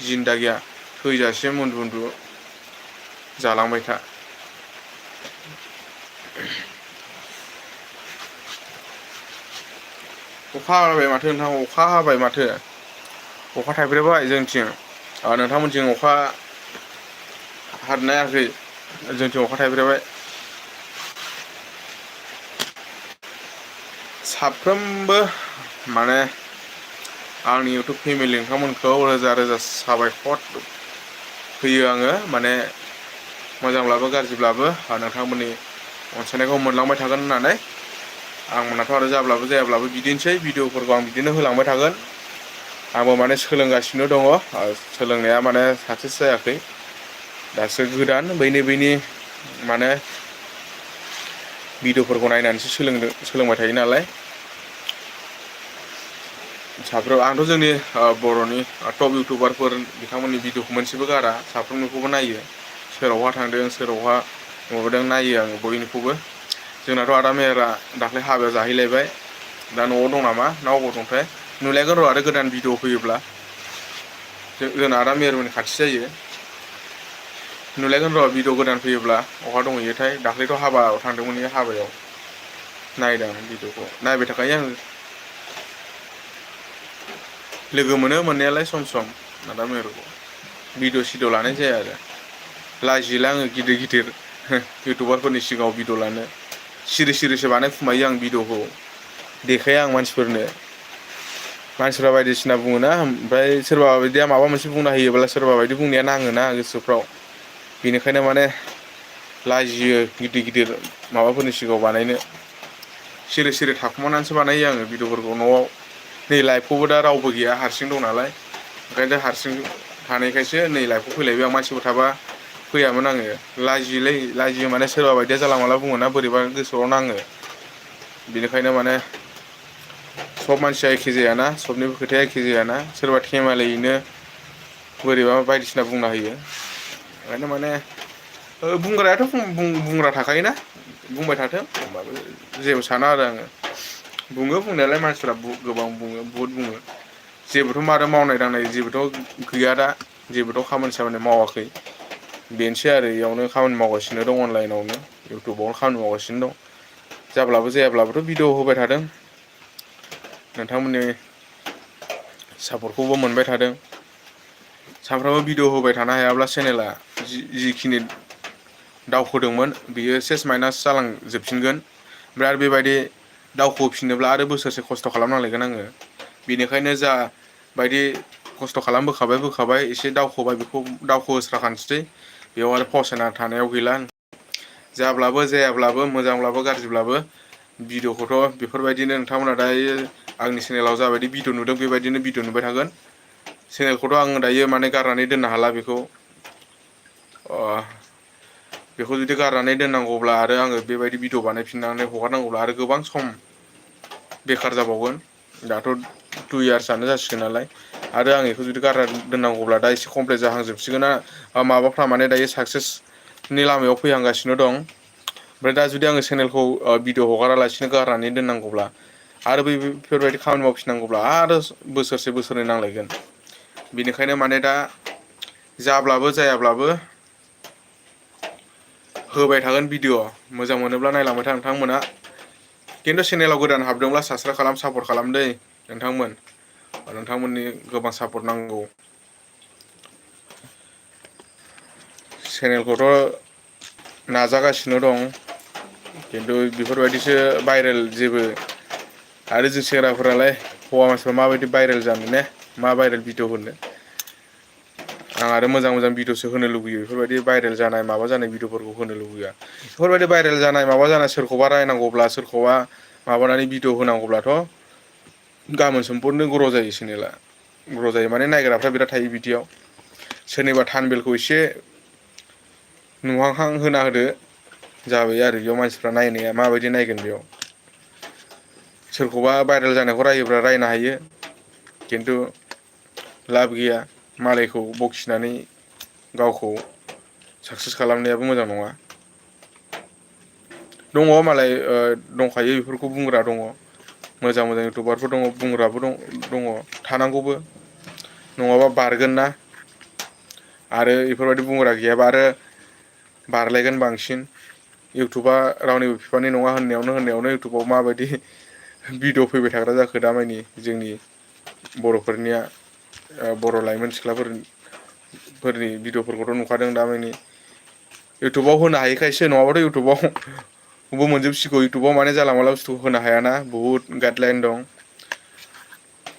जिन्दागिया थैजासिम उन्दु उन्दु जालांबाय था। अखा हाबाय माथो नोंथां अखा हाबाय माथो अखा थाइफ्रिबाय जोंथिं नोंथांमोनथिं अखा हादोंना हायाखै जोंथिं अखा थाइफ्रिबाय। साफ्रोमबो माने आंनि इउटुब फेमिलि नोंथांमोनखौ रोजा रोजा साबायखर होयो आङो माने मोजांब्लाबो गाज्रिब्लाबो नोंथांमोननि अनसायनायखौ मोनलांबाय थागोन होननानै आंमोनाथ' आरो जाब्लाबो जायाब्लाबो बिदिनोसै भिडिअफोरखौ आं बिदिनो होलांबाय थागोन। आंबो माने सोलोंगासिनो दङ सोलोंनाया माने साक्सेस जायाखै दासो गोदान बैनि माने भिडिअफोरखौ नायनानैसो सोलोंबाय थायो नालाय आंथ' जोंनि बर'नि टप इउटुबारफोर बिथांमोननि भिडिअखौ मोनसेबो गारा साफ्रोमनिखौबो नायो सोरावहा थांदों सोरावहा माबादों नायो आङो बयनिखौबो। जोंनाथ' आदा मेहेरा दाख्लै हाबायाव जाहैलायबाय दा न'आव दं नामा ना अबाव दंथाय नुलायगोन र' आरो गोदान भिडिअ फैयोब्ला जोंना आदा मेहेरमोननि खाथि जायो नुलायगोन र' भिडिअ गोदान फैयोब्ला अहा दंहैयोथाय दाख्लैथ' हाबायाव थांदोंमोन बे हाबायाव नायदों आं भिडिअखौ नायबाय थाखायो आङो लोगो मोनो मोननायालाय सम सम आदा मेहेरखौ भिडिअ सिडिअ लानाय जाया आरो लाजियोलां आङो गिदिर गिदिर इउटुबारफोरनि सिगाङाव भिडिअ लानो सिरि सिरिसो बानायखुमायो आं भिडिअखौ देखाया आं मानसिफोरनो मानसिफ्रा बायदिसिना बुङोना ओमफ्राय सोरबा बायदिया माबा मोनसे बुंना होयोब्ला सोरबा बायदि बुंनाया नाङोना गोसोफ्राव बेनिखायनो माने लाजियो गिदिर गिदिर माबाफोरनि सिगाङाव बानायनो सिरि सिरि थाखुमानानैसो बानायो आङो भिडिअफोरखौ न'आव नै लाइफखौबो दा रावबो गैया हारसिं दं नालाय ओंखायनो हारसिं थानायखायसो नै लाइफआव फैलायबाय आं मानसिफोर थाबा फैयामोन आङो लाजियो माने सोरबा बायदिया जानला माला बुङोना बोरैबा गोसोआव नाङो बेनिखायनो माने सब मानसिया एखे जायाना सबनिबो खोथाया एखे जायाना सोरबा खेमालायैनो बोरैबा बायदिसिना बुंना होयो ओंखायनो माने बुंग्रायाथ' बुंग्रा थाखायोना बुंबाय थाथों होमबाबो जेबो साना आरो आङो बुङो बुंनायालाय मानसिफ्रा गोबां बुङो बहुद बुङो जेबोथ' मारो मावनाय दांनाय जेबोथ' गैया दा जेबोथ' खामानि सामानि मावाखै बेनोसै आरो इयावनो खामानि मावगासिनो दं अनलाइनावनो इउटुबावनो खामानि मावगासिनो दं जाब्लाबो जायाब्लाबोथ' भिडिअ होबाय थादों नोंथांमोननि सापर्टखौबो मोनबाय थादों। सानफ्रामबो भिडिअ होबाय थानो हायाब्ला चेनेला जिखिनि दावखोदोंमोन बियो सेस माइनास जालांजोबफिनगोन। ओमफ्राय आरो बेबायदि दावखोफिनोब्ला आरो बोसोरसे खस्थ' खालामनांलायगोन आङो। बेनिखायनो जा बायदि खस्थ' बोखाबाय एसे दावखोबाय बेखौ दावखोहोस्राखानोसै। बेयाव आरो फावसायना थानायाव गैला। जाब्लाबो जायाब्लाबो मोजांब्लाबो गाज्रिब्लाबो भिडिअ'खौथ' बेफोरबायदिनो नोंथांमोना दायो आंनि चेनेलाव जाबायदि भिडिअ नुदों बेबायदिनो भिडिअ नुबाय थागोन। चेनेलखौथ' आङो दायो माने गारनानै दोननो हाला बेखौ। बेखौ जुदि गारनानै दोननांगौब्ला आरो आङो बेबायदि भिडिअ बानायफिननानै हगारनांगौब्ला आरो गोबां सम बेखार जाबावगोन। दाथ' 2 इयार्सआनो जासिगोन नालाय। आरो आं बेखौ जुदि गारना दोननांगौब्ला दा एसे कमप्लिट जाहांजोबसिगोन माबाफ्रा माने दायो साक्सेसनि लामायाव फैहांगासिनो दं। ओमफ्राय दा जुदि आङो चेनेलखौ भिडिअ हगारालासिनो गारनानै दोननांगौब्ला आरो बेफोरबायदि खामानि मावफिननांगौब्ला आरो बोसोरनै नांलायगोन। बेनिखायनो माने दा जाब्लाबो जायाब्लाबो होबाय थागोन भिडिअ। मोजां मोनोब्ला नायलांबाय था नोंथांमोना। खिन्थु चेनेलाव गोदान हाबदोंब्ला साबसक्राइब खालाम सापर्ट खालाम दै नोंथांमोन। नोंथांमोननि गोबां सापर्ट नांगौ। चेनेलखौथ' नाजागासिनो दं। खिन्थु बेफोरबायदिसो भाइरेल जेबो आरो जों सेंग्राफोरालाय हौवा मानसिफ्रा माबायदि भाइरेल जानो ने मा भाइरेल भिडिअ होनो। आं आरो मोजां भिडिअसो होनो लुबैयो। बेफोरबायदि भाइरेल जानाय माबा जानाय भिडिअफोरखौ होनो लुबैया। बेफोरबायदि भाइरेल जानाय माबा जानाय सोरखौबा रायनांगौब्ला सोरखौबा माबानानै भिडिअ होनांगौब्लाथ' गाबोन समफोरनो ग्र' जायो चेनेला। ग्र' जायो माने नायग्राफ्रा बिराद थायो बिदियाव। सोरनिबा थानबेलखौ एसे नुहांहां होना होदो जाबाय आरो बेयाव मानसिफ्रा नायनाया माबायदि नायगोन बेयाव। सोरखौबा भाइरेल जानायखौ रायोब्ला रायनो हायो। खिन्थु लाब गैया मालायखौ बखिनानै गावखौ साक्सेस खालामनायाबो मोजां नङा। दङ मालाय दंखायो बेफोरखौ बुंग्रा दङ। मोजां इउटुबारफोर दङ बुंग्राबो दङ थानांगौबो। नङाबा बारगोन ना। आरो बेफोरबायदि बुंग्रा गैयाबा आरो बारलायगोन बांसिन। इउटुबा रावनिबो बिफानि नङा होननायावनो इउटुबाव माबायदि भिडिअ फैबाय थाग्रा जाखो दामानि जोंनि बर'फोरनिया बर' लाइमोन सिख्लाफोरनि भिडिअफोरखौथ' नुखादों दामानि। इउटुबाव होनो हायिखायसो नङाबाथ' इउटुबावबो मोनजोबसिगौ। इउटुबाव माने जानला मोनला बुस्थुखौ होनो हायाना बुहुद गाइडलाइन दं।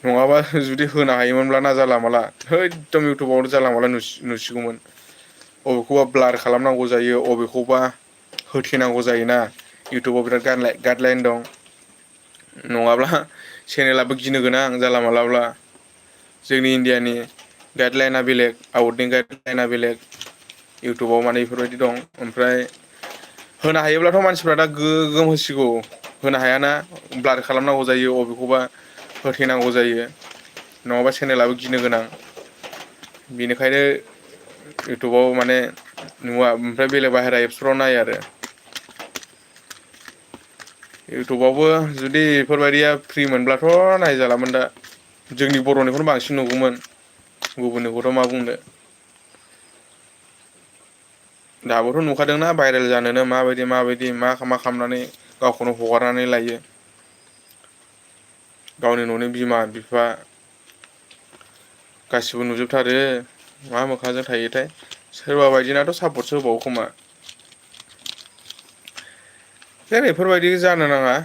नङाबा जुदि होनो हायोमोनब्ला ना जानला मोनला एखदम इउटुबाव जानला मोनला नुसिगौमोन। बबेखौबा ब्लार खालामनांगौ जायो बबेखौबा होथेनांगौ जायोना। इउटुबाव बिराद गाइडलाइन दं। नङाब्ला चेनेलाबो गिनो गोनां जानला मोनलाब्ला। जोंनि इण्डियानि गाइडलाइना बेलेग आउटनि गाइडलाइना बेलेग। इउटुबाव माने बेफोरबायदि दं। ओमफ्राय होनो हायोब्लाथ' मानसिफ्रा दा गोगोम होसिगौ। होनो हायाना ब्लार खालामनांगौ जायो बबेखौबा होथेनांगौ जायो। नङाबा चेनेलाबो गिनो गोनां। बेनिखायनो इउटुबाव माने नुवा ओमफ्राय बेलेग बाहेरा एप्सफ्राव नायो आरो। इउटुबावबो जुदि बेफोरबायदिया फ्रि मोनब्लाथ' नायजालामोन दा। जोंनि बर'निखौनो बांसिन नुगौमोन गुबुननिखौथ' मा बुंनो। दाबोथ' नुखादोंना भाइरेल जानोनो माबायदि मा खालामनानै गावखौनो हगारनानै लायो। गावनि न'नि बिमा बिफा गासिबो नुजोबथारो मा मोखांजों थायोथाय। सोरबा बायदिनाथ' सापर्टसो होबावो खोमा। बेफोरबायदि जानो नाङा।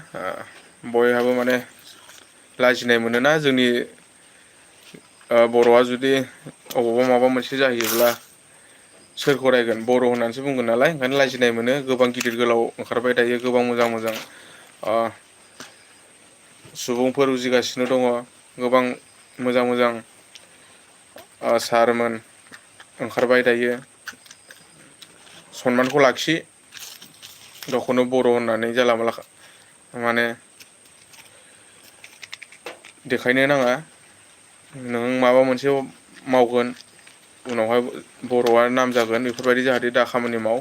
बयहाबो माने लाजिनाय मोनोना जोंनि बर'आ जुदि अबावबा माबा मोनसे जाहैयोब्ला सोरखौ रायगोन बर' होननानैसो बुंगोन नालाय ओंखायनो लाजिनाय मोनो। गोबां गिदिर गोलाव ओंखारबाय दायो गोबां मोजां सुबुंफोर उजिगासिनो दङ। गोबां मोजां सारमोन ओंखारबाय दायो। सनमानखौ लाखि गावखौनो बर' होननानै जानला मोनला माने देखायनो नाङा। नों माबा मोनसे मावगोन उनावहाय बर'आ नाम जागोन बेफोरबायदि जाहाथे दा खामानि माव।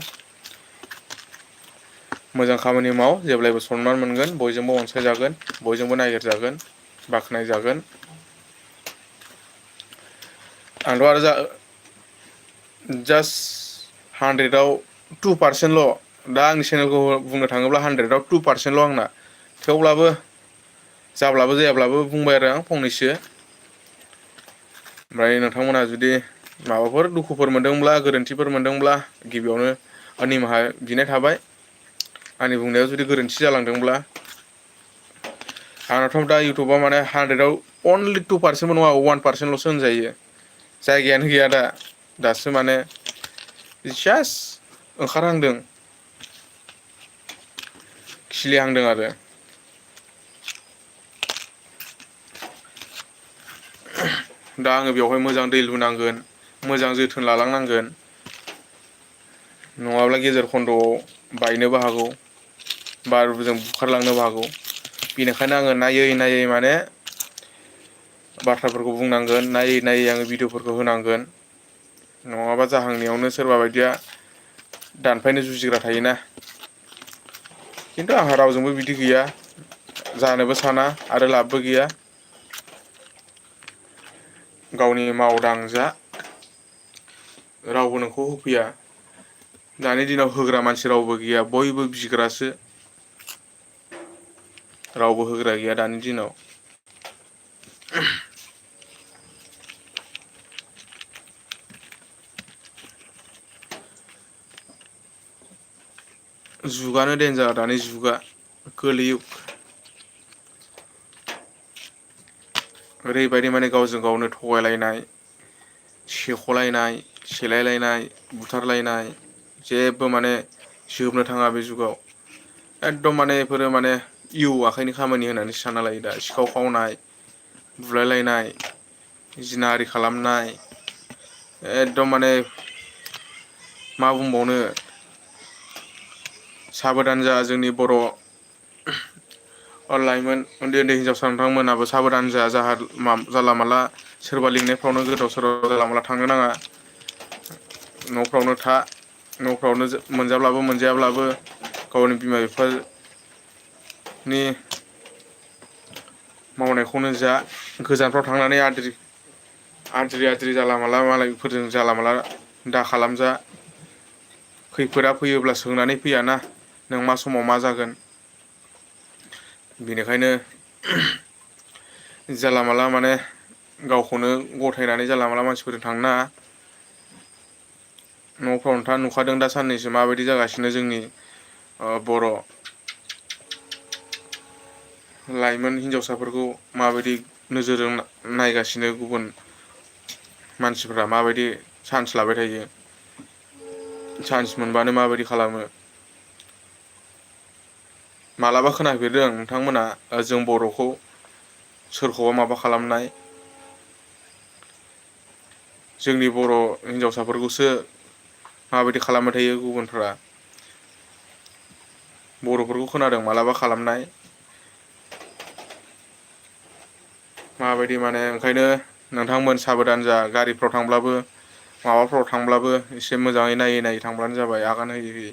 मोजां खामानि माव जेब्लायबो सनमान मोनगोन बयजोंबो अनसायजागोन बयजोंबो नागिरजागोन बाख्नायजागोन। आंथ' आरो जास्ट 100आव 2% दा आंनि चेनेलखौ बुंनो थाङोब्ला 100आव 2% आंना। थेवब्लाबो जाब्लाबो जायाब्लाबो बुंबाय आरो आं फंनैसो। ओमफ्राय नोंथांमोनहा जुदि माबाफोर दुखुफोर मोनदोंब्ला गोरोन्थिफोर मोनदोंब्ला गिबियावनो निमाहा बिनाय थाबाय आंनि बुंनायाव जुदि गोरोन्थि जालांदोंब्ला आंनाथ' दा इउटुबाव माने 100आव अनलि 2%बो नङा 1%ल'सो होनजायो जायगायानो गैया दासो माने जास्ट ओंखारहांदों खिलिहांदों आरो दा आङो बेवहाय मोजां दै लुनांगोन मोजां जोथोन लालांनांगोन नङाब्ला गेजेर खन्द'आव बायनोबो हागौ बारजों बुखारलांनोबो हागौ बेनिखायनो आङो नायै माने बाथ्राफोरखौ बुंनांगोन नायै आङो भिडिअ'फोरखौ होनांगोन नङाबा जाहांनायावनो सोरबा बायदिया दानफायनो जुजिग्रा थायोना खिन्थु आंहा रावजोंबो बिदि गैया जानोबो साना आरो लाबबो गैया गावनि माव दां जा रावबो नोंखौ होफैया दानि दिनाव होग्रा मानसि रावबो गैया बयबो बिग्रासो रावबो होग्रा गैया दानि दिनाव जुगानो देनजार दानि जुगा कलि जुग ओरैबायदि माने गावजों गावनो थगायलायनाय सेख'लायनाय सेलायलायनाय बुथारलायनाय जेबो माने जोबनो थाङा बे जुगाव एकदम माने बेफोरो माने इउ आखाइनि खामानि होननानै सानना लायो दा सिखाव खावनाय बुलायलायनाय जिनाहारि खालामनाय एकदम माने मा बुंबावनो साबधान जा जोंनि बर' लाइमोन उन्दै हिनजावसा नोंथांमोनाबो साबधान जा जानला मानला सोरबा लिंनायफ्रावनो गोदाव सोराव जानला मानला थांनो नाङा न'फ्रावनो था न'फ्रावनो मोनजाब्लाबो मोनजायाब्लाबो गावनि बिमा बिफानि मावनायखौनो जा गोजानफ्राव थांनानै आद्रि जाला माला मालायफोरजों जाला माला दा खालामजा खैफोदा फैयोब्ला सोंनानै फैयाना नों मा समाव मा जागोन बेनिखायनो जानला माला माने गावखौनो गथायनानै जानला माला मानसिफोरजों थांनो नाङा न'फ्राव था नुखादों दा साननैसो माबायदि जागासिनो जोंनि बर' लाइमोन हिनजावसाफोरखौ माबायदि नोजोरजों नायगासिनो गुबुन मानसिफ्रा माबायदि चान्स लाबाय थायो चान्स मोनबानो माबायदि खालामो मालाबा खोनाफेरदों नोंथांमोना जों बर'खौ सोरखौबा माबा खालामनाय जोंनि बर' हिनजावसाफोरखौसो माबायदि खालामबाय थायो गुबुनफ्रा बर'फोरखौ खोनादों मालाबा खालामनाय माबायदि माने ओंखायनो नोंथांमोन साबधान जा गारिफ्राव थांब्लाबो माबाफ्राव थांब्लाबो एसे मोजाङै नायै थांब्लानो जाबाय आगान होयै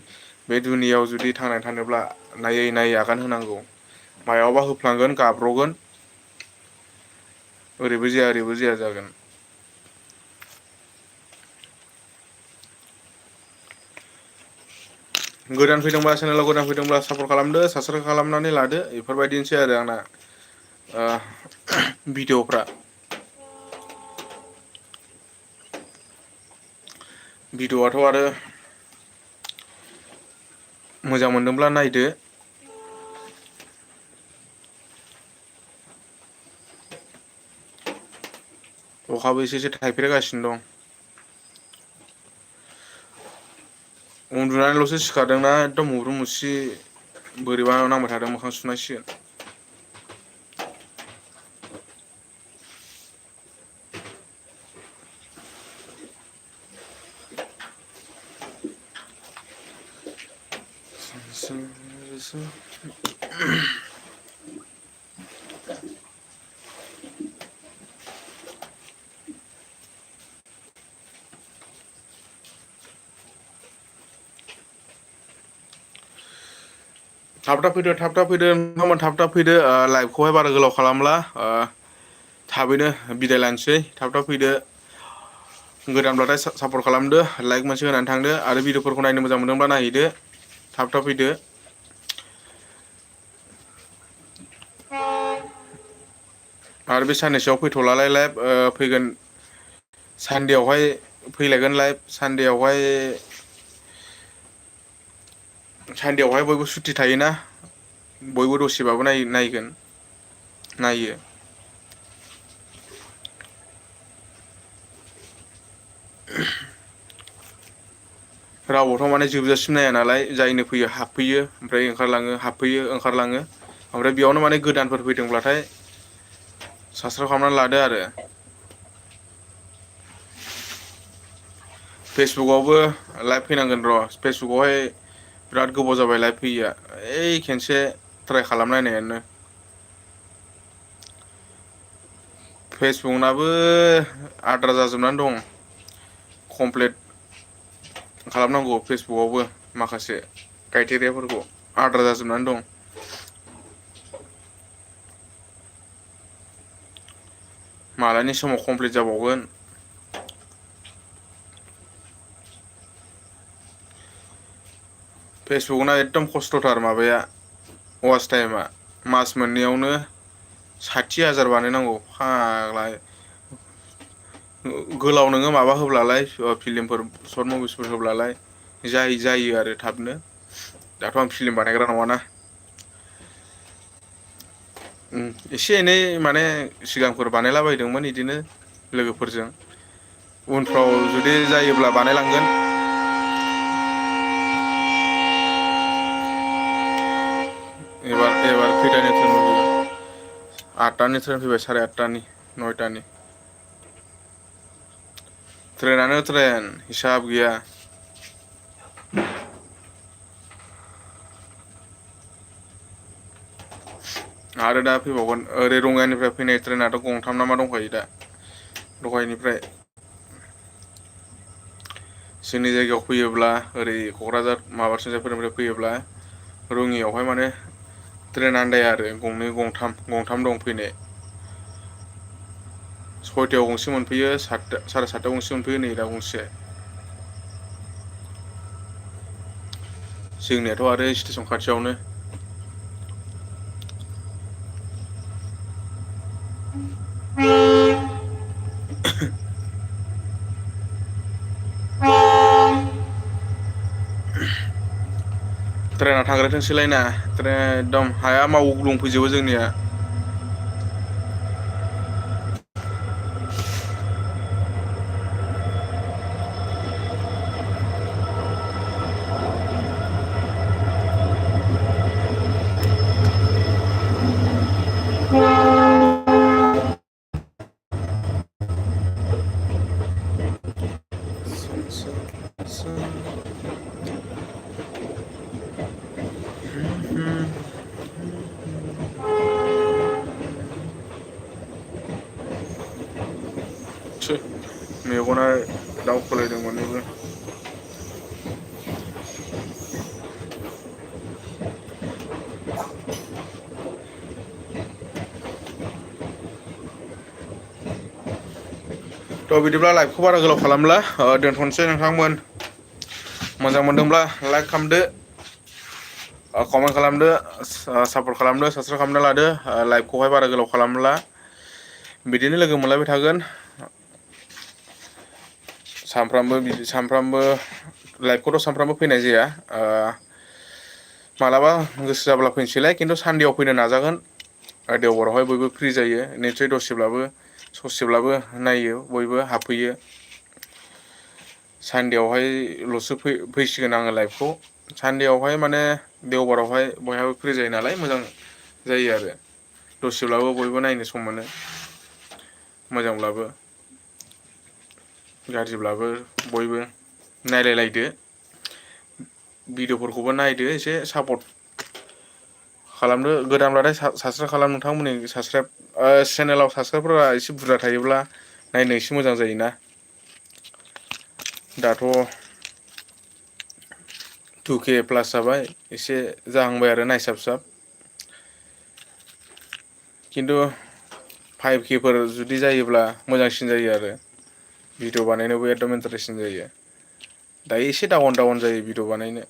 बे दुनियाव जुदि थांनानै थानोब्ला नायै आगान होनांगौ मायावबा होफ्लांगोन गाब्र'गोन ओरैबो जाया जागोन गोदान फैदोंब्ला चेनेलाव गोदान फैदोंब्ला सापर्ट खालामदो साबसक्राइब खालामनानै लादो बेफोरबायदिनोसै आरो आंना भिडिअ'आथ' आरो मोजां मोनदोंब्ला नायदो अखाबो एसे थाइफ्रिगासिनो दं उन्दुनानैल'सो सिखारदोंना एकदम मुब्रु मुसि बोरैबा नांबाय थादों मोखां सुनांसिगोन थाब फैदो नोंथांमोन थाब फैदो लाइभखौहाय बारा गोलाव खालामला थाबैनो बिदाय लानोसै थाब फैदो गोदानब्लाथाय सापर्ट खालामदो लाइक मोनसे होनानै थांदो आरो भिडिअफोरखौ नायनो मोजां मोनदोंब्ला नायहैदो थाब फैदो आरो बे साननैसोआव फैथ'लालाय लाइभ फैगोन सानदेआवहाय फैलायगोन लाइभ सानदेआवहाय बयबो सुथि थायोना बयबो दसेबाबो नायगोन नायो। रावबोथ' माने जोबजासिम नाया नालाय जायनो फैयो हाबफैयो ओमफ्राय ओंखारलाङो हाबफैयो ओंखारलाङो ओमफ्राय बेयावनो माने गोदानफोर फैदोंब्लाथाय साबसक्राइब खालामनानै लादो आरो। फेसबुकआवबो लाइभ फैनांगोन र' फेसबुकआवहाय बिराद गोबाव जाबाय लाइभ फैयिया ओइ खेनसे ट्राइ खालामनायनायानो। फेसबुकनाबो आद्रा जाजोबनानै दं कमप्लिट खालामनांगौ फेसबुकआवबो माखासे क्राइटेरियाफोरखौ आद्रा जाजोबनानै दं। मालानि समाव कमप्लिट जाबावगोन। फेसबुकना एकदम खस्थ'थार माबाया वास टाइमा मास मोननैयावनो 60,000 बानायनांगौ फाग्ला गोलाव नोङो माबा होब्लालाय फिलिमफोर सर्ट मुभिसफोर होब्लालाय जायो आरो थाबनो दाथ' आं फिल्म बानायग्रा नङाना। एसे एनै माने सिगांफोर बानायला बायदोंमोन इदिनो लोगोफोरजों उनफ्राव जुदि जायोब्ला बानायलांगोन। एबार खैथानि ट्रेन फैयो 8टानि ट्रेन फैबाय 8:30 9टानि ट्रेनानो ट्रेन हिसाब गैया। आरो दा फैबावगोन ओरै रङियानिफ्राय फैनाय ट्रेनाथ' गंथाम नामा दंखायो दा दहायनिफ्राय जोंनि जायगायाव फैयोब्ला ओरै क'क्राझार माबाथिंजायफोरनिफ्राय फैयोब्ला रङियावहाय माने ट्रेन आन्दाया आरो गंनै गंथाम दं फैनाय 6टायाव गंसे मोनफैयो साराय 7टायाव गंसे मोनफैयो नै दा गंसे जोंनियाथ' आरो स्टेसन खाथियावनो ट्रेना थांग्रोथोंसैलायना एकदम हाया मावग्लुंफैजोबो जोंनिया मेगना दाउखोलायदों मोननैबो थ' बिदिब्ला लाइभखौ बारा गोलाव खालामला दोनथ'नोसै नोंथांमोन मोजां मोनदोंब्ला लाइक खालामदो कमेन्ट खालामदो सापर्ट खालामदो साबसक्राइब खालामना लादो लाइभखौहाय बारा गोलाव खालामला बिदिनो लोगो मोनलायबाय थागोन सानफ्रामबो लाइभखौथ' सानफ्रामबो फैनाय जाया मालाबा गोसो जाब्ला फैनोसैलाय खिन्थु सानदेआव फैनो नाजागोन देवबारावहाय बयबो फ्रि जायो निसय दसेब्लाबो ससेब्लाबो नायो बयबो हाबफैयो सानदेआवहायल'सो फैसिगोन आङो लाइभखौ सानदेआवहाय माने देवबारावहाय बयहाबो फ्रि जायो नालाय मोजां जायो आरो दसेब्लाबो बयबो नायनो सम मोनो मोजांब्लाबो गाज्रिब्लाबो बयबो नायलायलायदो भिडिअ'फोरखौबो नायदो एसे सापर्ट खालामदो गोदानब्लाथाय साबसक्राइब खालाम नोंथांमोननि चेनेलाव साबसक्राइबफोरा एसे बुरजा थायोब्ला नायनो एसे मोजां जायोना दाथ' 2K प्लास जाबाय एसे जाहांबाय आरो नायसाबसाब खिन्थु 5K फोर जुदि जायोब्ला मोजांसिन जायो आरो भिडिअ बानायनोबो एकदम इन्टारेस्टिं जायो दायो एसे डाउन जायो भिडिअ बानायनो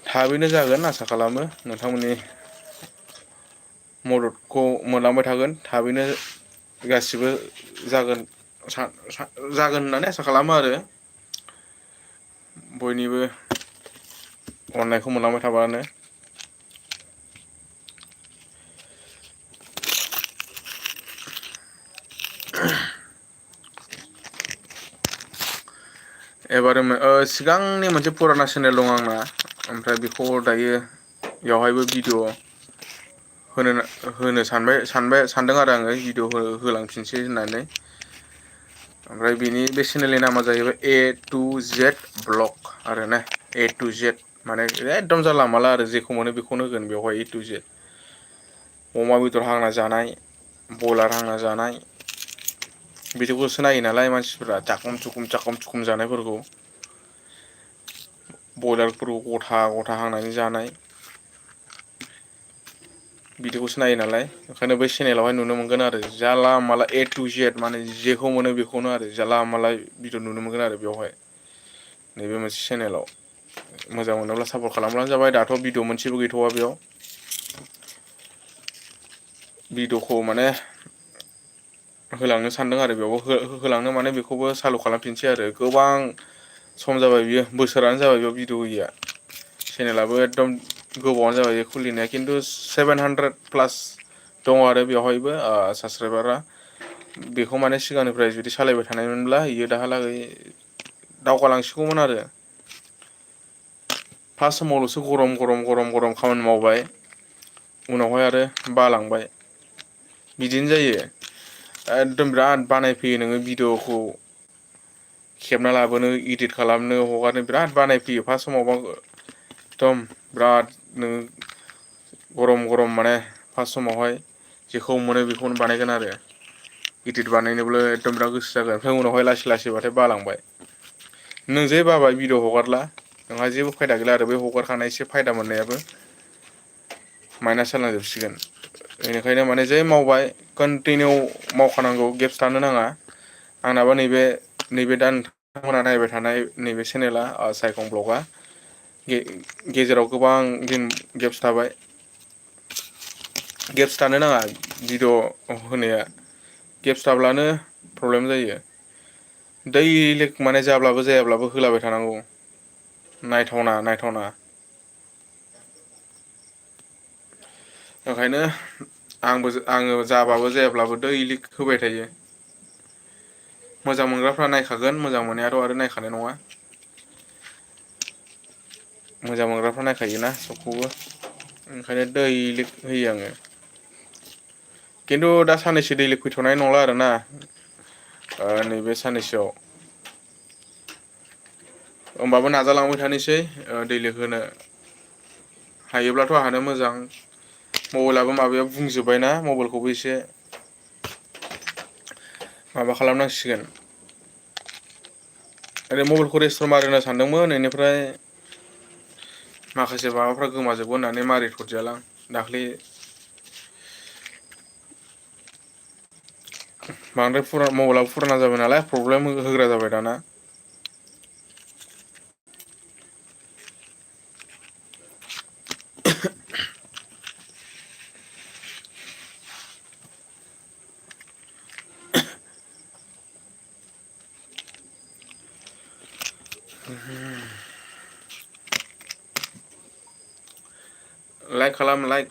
थाबैनो जागोन आसा खालामो नोंथांमोननि मददखौ मोनलांबाय थागोन थाबैनो गासिबो जागोन जागोन होननानै आसा खालामो आरो बयनिबो अननायखौ मोनलांबाय थाबानो एबार सिगांनि मोनसे फुराना चेनेल दं आंना ओमफ्राय बेखौ दायो बेवहायबो भिडिअ होनो सानदों आरो आङो भिडिअ होलांफिनसै होननानै ओमफ्राय बिनि बे चेनेलनि नामा जाहैबाय A to Z ब्लग आरो ना A to Z माने एकदम जानला मानला आरो जेखौ मोनो बेखौनो होगोन बेवहाय A to Z अमा बेदर हांना जानाय बयलार हांना जानाय बिदिखौसो नायो नालाय मानसिफोरा चाखुम चुखुम जानायफोरखौ बयलारफोरखौ गथा गथा हांनानै जानाय बिदिखौसो नायो नालाय ओंखायनो बै चेनेलावहाय नुनो मोनगोन आरो जाला माला A to Z माने जेखौ मोनो बेखौनो आरो जाला माला भिडिअ नुनो मोनगोन आरो बेवहाय नैबे मोनसे चेनेलाव मोजां मोनोब्ला सापर्ट खालामब्लानो जाबाय दाथ' भिडिअ मोनसेबो गैथ'वा बेयाव भिडिअखौ माने होलांनो सानदों आरो बेयावबो होलांनो माने बेखौबो सालु खालामफिनसै आरो गोबां सम जाबाय बियो बोसोरानो जाबाय बेयाव भिडिअ होयैया चेनेलाबो एकदम गोबावानो जाबाय बे खुलिनाया खिन्थु 700+ दङ आरो बेवहायबो साबसक्राइबारा बेखौ माने सिगांनिफ्राय जुदि सालायबाय थानायमोनब्ला इयो दाहालागै दावगालांसिगौमोन आरो फार्स्ट समावल'सो गरम खामानि मावबाय उनावहाय आरो बालांबाय बिदिनो जायो एकदम बिराद बानायफैयो नोङो भिडिअ'खौ खेबना लाबोनो इदिट खालामनो हगारनो बिराद बानायफैयो फार्स्ट समावबा एकदम बिराद नोङो गरम माने फार्स्ट समावहाय जेखौ मोनो बेखौनो बानायगोन आरो इदिट बानायनोबो एकदम बिराद गोसो जागोन ओमफ्राय उनावहाय लासै लासैबाथाय बालांबाय नों जे बाबाय भिडिअ हगारला नोंहा जेबो फायदा गैला आरो बे हगारखानाय एसे फायदा मोननायाबो माइनास जालांजोबसिगोन बेनिखायनो माने जै मावबाय कन्टिनिउ मावखानांगौ गेप्स थानो नाङा आंनाबा नैबे दा नोंथांमोना नायबाय थानाय नैबे चेनेला सायखं ब्लगा गेजेराव गोबां दिन गेप्स थाबाय गेप्स थानो नाङा भिडिअ होनाया गेप्स थाब्लानो प्रब्लेम जायो दैलिक माने जाब्लाबो जायाब्लाबो होलाबाय थानांगौ नायथावना ओंखायनो आङो जाबाबो जायाब्लाबो दैलिक होबाय थायो मोजां मोनग्राफ्रा नायखागोन मोजां मोननायाथ' आरो नायखानाय नङा मोजां मोनग्राफ्रा नायखायोना सबखौबो ओंखायनो दैलिक होयो आङो खिन्थु दा साननैसो दैलिक फैथ'नाय नंला आरोना नैबे साननैसोआव होमबाबो नाजालांबाय थानोसै दैलिक होनो हायोब्लाथ' आंहानो मोजां मबाइलाबो माबायाव बुंजोब्बायना मबाइलखौबो एसे माबा खालामनांसिगोन ओरै मबाइलखौ रेस्टर मारिनो सानदोंमोन बेनिफ्राय माखासे माबाफ्रा गोमाजोबगोन होननानै मारिथ'दियालां दाख्लै बांद्राय मबाइलाबो फुराना जाबाय नालाय प्रब्लेम होग्रा जाबाय दाना लाइक खालाम लाइक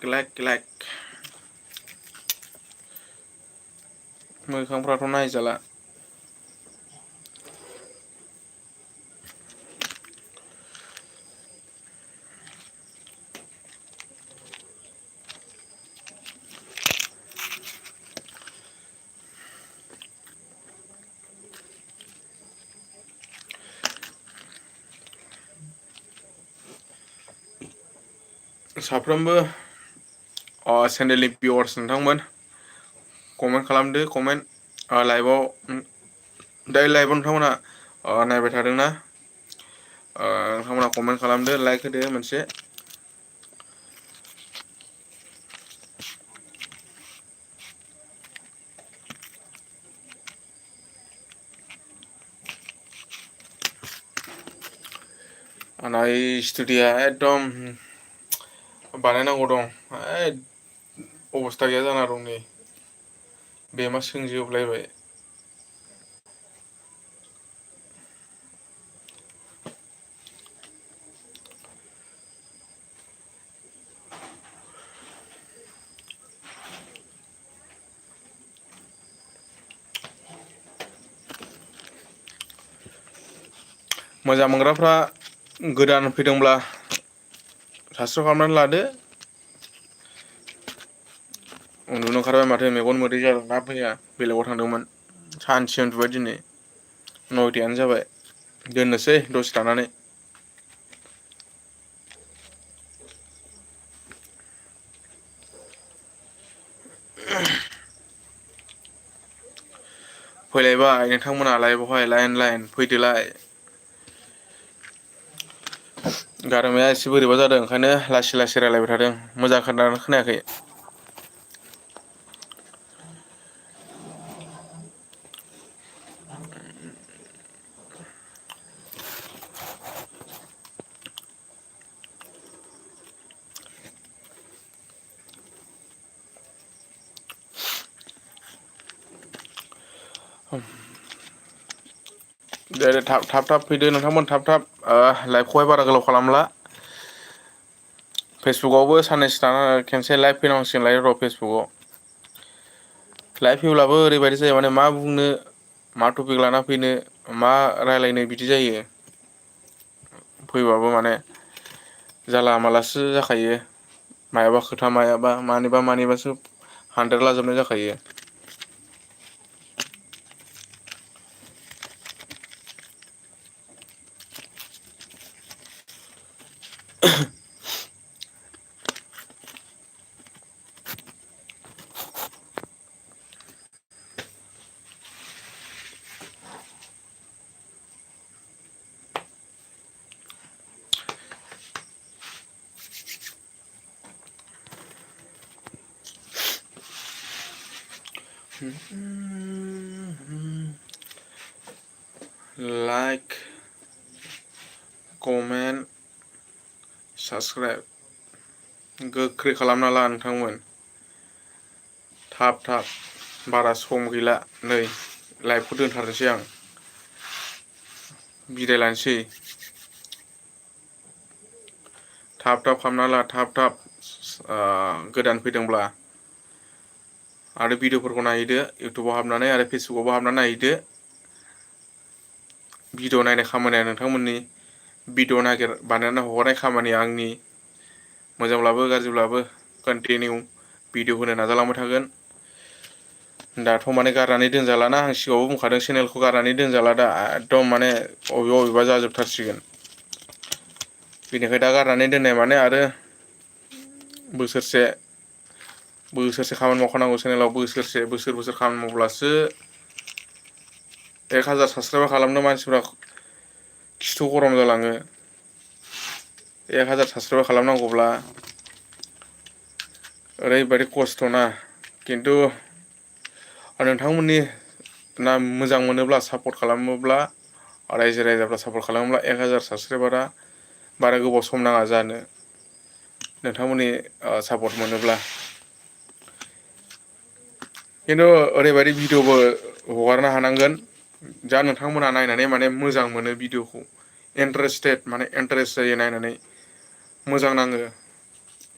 मोखांफ्राथ' नायजाला साफ्रोमबो चेनेलनि भिउवार्स नोंथांमोन कमेन्ट खालामदो लाइभआव दायो लाइभआव नोंथांमोना नायबाय थादोंना नोंथांमोना कमेन्ट खालामदो लाइक होदो मोनसे आंना स्टुडिय'आ एकदम बानायनांगौ दं अबस्था गैया जाना दं नै बेमा सोंजोबलायबाय। मोजां मोनग्राफ्रा गोदान फैदोंब्ला साबसक्राइब खालामनानै लादो। उन्दुनो ओंखारबाय माथो मेगन मोदै जादों ना फैया बेलेगाव थांदोंमोन सानसे उन्दुबाय दिनै 9थायानो जाबाय दोननोसै दसे थानानै। फैलायबाय नोंथांमोनालाय बहाय लाइन लाइन फैदोलाय। गारामाया एसे बोरैबा जादों ओंखायनो लासै लासै रायलायबाय थादों मोजां खोनादोंना खोनायाखै? दे दे थाब थाब फैदो नोंथांमोन थाब थाब लाइभखौहाय बारा गोलाव खालामला। फेसबुकआवबो साननैसो थाना खेनसे लाइभ फैनांसिगोनलाय र' फेसबुकआव। लाइभ फैब्लाबो ओरैबायदि जायो माने मा बुंनो मा टपिक लाना फैनो मा रायलायनो बिदि जायो। फैबाबो माने जाला मालासो जाखायो। मायाबा खोथा मायाबा मानिबासो हानद्रेद जाखायो। लाइक कमेन्ट साबसक्राइब गोख्रै खालामना ला नोंथांमोन। थाब थाब बारा सम गैला नै लाइभखौ दोनथारनोसै आं। बिदाय लानोसै। थाब थाब खालामना ला थाब थाब गोदान फैदोंब्ला। आरो भिडिअफोरखौ नायहैदो इउटुबाव हाबनानै आरो फेसबुकावबो हाबनानै नायहैदो। भिडिअ नायनाय खामानिया नोंथांमोननि भिडिअ बानायनानै हगारनाय खामानिया आंनि। मोजांब्लाबो गाज्रिब्लाबो कन्टिनिउ भिडिअ होनो नाजालांबाय थागोन। दाथ' माने गारनानै दोनजालाना आं सिगाङावबो बुंखादों चेनेलखौ गारनानै दोनजाला दा एकदम माने अबेबा जाजोबथारसिगोन। बेनिखाय दा गारनानै दोननाय माने आरो बोसोरसे खामानि मावखानांगौ चेनेलाव बोसोर खामानि मावब्लासो 1000 साबसक्राइबार खालामनो मानसिफ्रा खिथु गरम जालाङो। 1000 साबसक्राइबार खालामनांगौब्ला ओरैबायदि खस्थ'ना खिन्थु नोंथांमोननि मोजां मोनोब्ला सापर्ट खालामोब्ला रायजो राजाफ्रा सापर्ट खालामोब्ला 1000 साबसक्राइबारा बारा गोबाव सम नाङा जानो नोंथांमोननि सापर्ट मोनोब्ला। खिन्थु ओरैबायदि भिडिअ'बो हगारनो हानांगोन जा नोंथांमोनहा नायनानै माने मोजां मोनो भिडिअ'खौ। इन्टारेस्ट जायो नायनानै मोजां नाङो।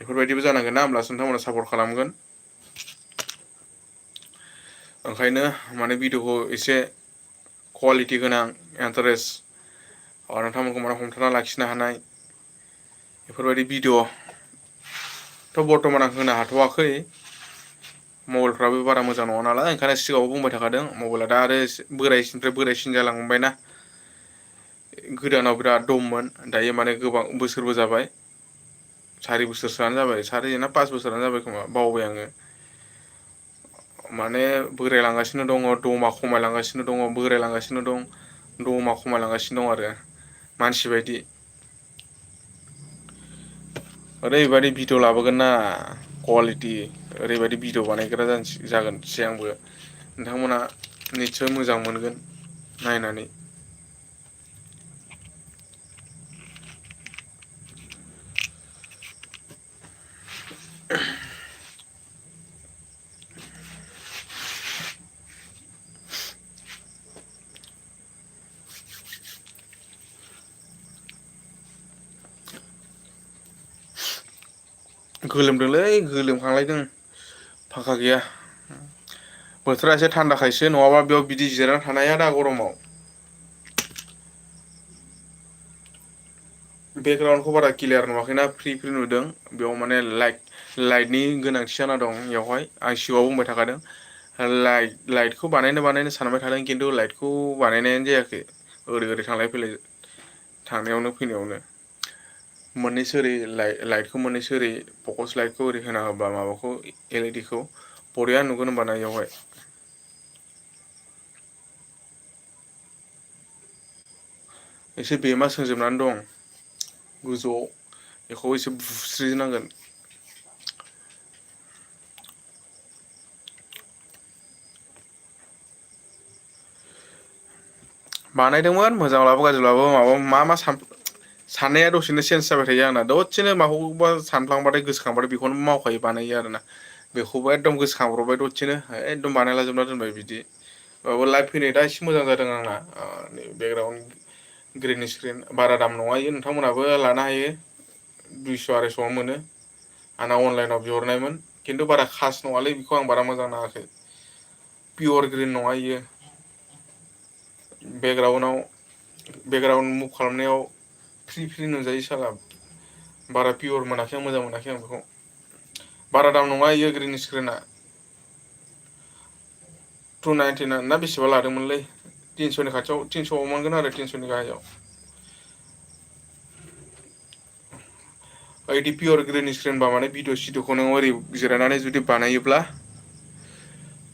बेफोरबायदिबो जानांगोन ना होमब्लासो नोंथांमोना सापर्ट खालामगोन। ओंखायनो माने भिडिअ'खौ एसे कुवालिटि गोनां इन्टारेस्ट नोंथांमोनखौ माने हमथाना लाखिनो हानाय बेफोरबायदि भिडिअ' बर्थमान आं होनो हाथ'वाखै। मबाइलफ्राबो बारा मोजां नङा नालाय ओंखायनो सिगाङावबो बुंबाय थाखादों मबाइला दा आरो बोरायसिननिफ्राय बोरायसिन जालांबायना। गोदानाव बिराद दममोन दायो माने गोबां बोसोरबो जाबाय। 4 बोसोरसोआनो जाबाय 4 ना 5 बोसोरानो जाबाय खोमा बावबाय आङो। माने बोरायलांगासिनो दङ दमा खमायलांगासिनो दङ बोरायलांगासिनो दं। दमा खमायलांगासिनो दं आरो मानसि बायदि। ओरैबायदि भिडिअ लाबोगोन ना कुवालिटि ओरैबायदि भिडिअ बानायग्रा जागोनसै आंबो। नोंथांमोना निस्सय मोजां मोनगोन नायनानै। गोलोमदोंलै गोलोमखांलायदों फांखा गैया। बोथोरा एसे थान्दाखायसो नङाबा बेयाव बिदि जिरायना थानो हाया दा गरमाव। बेकग्राउन्डखौ बारा क्लियार नुवाखैना फ्रि फ्रि नुदों बेयाव माने लाइटनि गोनांथि जाना दं बेयावहाय आं सिगाङाव बुंबाय थाखादों। लाइटखौ बानायनो सानबाय थादों खिन्थु लाइटखौ बानायनायानो जायाखै। ओरै थांलाय फैलाय थांनायावनो फैनायावनो। मोननैसो ओरै लाइटखौ मोननैसो ओरै फकस लाइटखौ ओरै होना होबा माबाखौ एलइडि खौ बरिया नुगोन होमबाना इयावहाय। एसे बेमा सोंजोबनानै दं गोजौआव बेखौ एसे बुस्रिनांगोन। बानायदोंमोन मोजां लाबो गाज्रि लाबो माबा मा साननाया दसेनो चेन्ज जाबाय थायो आंना दसेनो माखौबा सानफ्लांबाथाय गोसोखांबाथाय बेखौनो मावखायो बानायो आरोना। बेखौबो एकदम गोसोखांब्रबबाय दसेनो एकदम बानायला जोबना दोनबाय बिदि। लाइभ फैनाय दा एसे मोजां जादों आंना बेकग्राउन्ड ग्रिन स्क्रिन बारा दाम नङा इयो नोंथांमोनहाबो लानो हायो। 200-250 मोनो आंना अनलाइनाव बिहरनायमोन खिन्थु बारा खास नङालै बेखौ आं बारा मोजां नाङाखै पियर ग्रिन नङा इयो। बेकग्राउन्ड मुभ खालामनायाव फ्रि फ्रि नुजायो साला बारा पियर मोनाखै आं मोजां मोनाखै आं बेखौ। बारा दाम नङा इयो ग्रिन स्क्रिना। 299 ना बेसेबा लादोंमोनलै 300नि खाथियाव 300 मोनगोन आरो 300नि गाहायाव। ओइदि पियर ग्रिन स्क्रिनबा माने भिडिअ सिडिअखौ नों ओरै जिरायनानै जुदि बानायोब्ला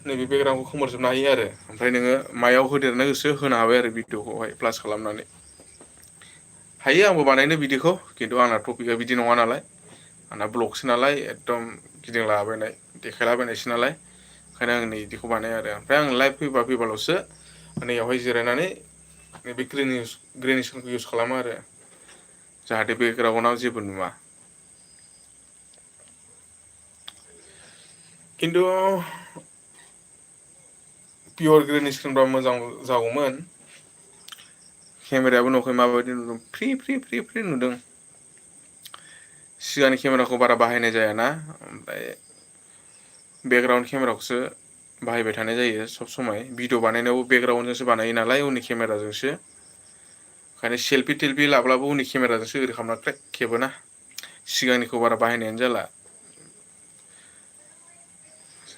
नैबे बेकग्राउन्डखौ खोमोरजोबनो हायो आरो ओमफ्राय नोङो मायाव होदेरनो गोसो होनो हाबाय आरो भिडिअखौहाय प्लास खालामनानै। हायो आंबो बानायनो बिदिखौ खिन्थु आंना टपिकआ बिदि नङा नालाय। आंना ब्लगसो नालाय एकदम गिदिंलाबायनाय देखायलाबायनायसो नालाय। ओंखायनो आं नै बिदिखौ बानायो आरो ओमफ्राय आं लाइभ फैबाल'सो नैयावहाय जिरायनानै बे ग्रिन स्क्रिनखौ इउस खालामो आरो जाहाथे बेकग्राउन्डआव जेबो नुवा। खिन्थु पियर ग्रिन स्क्रिनबा मोजां जागौमोन। केमेरायाबो नुवाखै माबायदि नुदों फ्रि फ्रि फ्रि फ्रि नुदों। सिगांनि केमेराखौ बारा बाहायनाय जायाना ओमफ्राय बेकग्राउन्ड केमेराखौसो बाहायबाय थानाय जायो सब समाय भिडिअ बानायनायावबो बेकग्राउन्डजोंसो बानायो नालाय उननि केमेराजोंसो। ओंखायनो सेल्फि थेल्फि लाब्लाबो उननि केमेराजोंसो ओरै खालामना क्लिक खेबोना। सिगांनिखौ बारा बाहायनायानो जाला।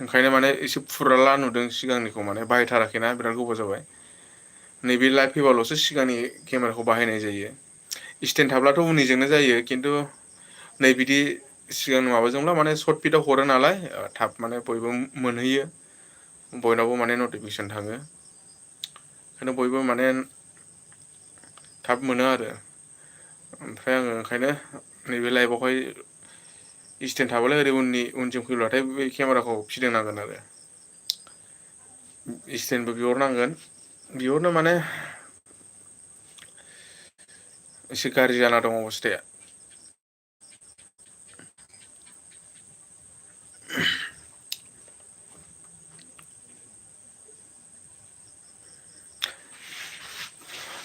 ओंखायनो माने एसे फुराला नुदों सिगांनिखौ माने बाहायथाराखैना बिराद गोबाव जाबाय। नैबे लाइभ फैबाल'सो सिगांनि केमेराखौ बाहायनाय जायो। इसटेन्ड थाब्लाथ' उननिजोंनो जायो खिन्थु नै बिदि सिगां माबाजोंब्ला माने सर्ट फिटाव हरो नालाय थाब माने बयबो मोनहैयो बयनावबो माने नटिफिकेसन थाङो। ओंखायनो बयबो माने थाब मोनो आरो। ओमफ्राय आङो ओंखायनो नैबे लाइभआवहाय इसटेन्ड थाबालाय ओरै उनजों फैब्लाथाय बे केमेराखौ फिदिंनांगोन आरो। इसटेनबो बिहरनांगोन बिहरनो माने एसे गाज्रि जाना दङ अबस्थाया।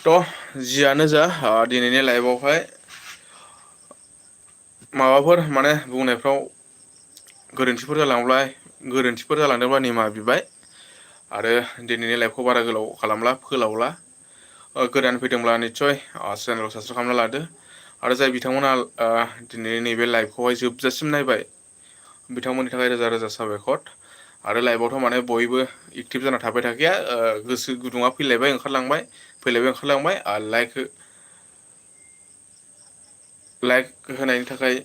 थ' जियानो जा दिनैनि लाइफआवहाय माबाफोर माने बुंनायफ्राव गोरोन्थिफोर जालांदोंबा निमाहा बिबाय। आरो दिनैनि लाइफखौ बारा गोलाव खालामला फोलावला। गोदान फैदोंब्ला निस्सय चेनेलखौ साबसक्राइब खालामना लादो आरो जाय बिथांमोना दिनै नैबे लाइफखौहाय जोबजासिम नायबाय बिथांमोननि थाखाय रोजा रोजा साबायखर। आरो लाइफआवथ' माने बयबो एक्टिभ जाना थाबाय थाखाया गोसो गुदुङा फैलायबाय ओंखारलांबाय आरो लाइक होनायनि थाखाय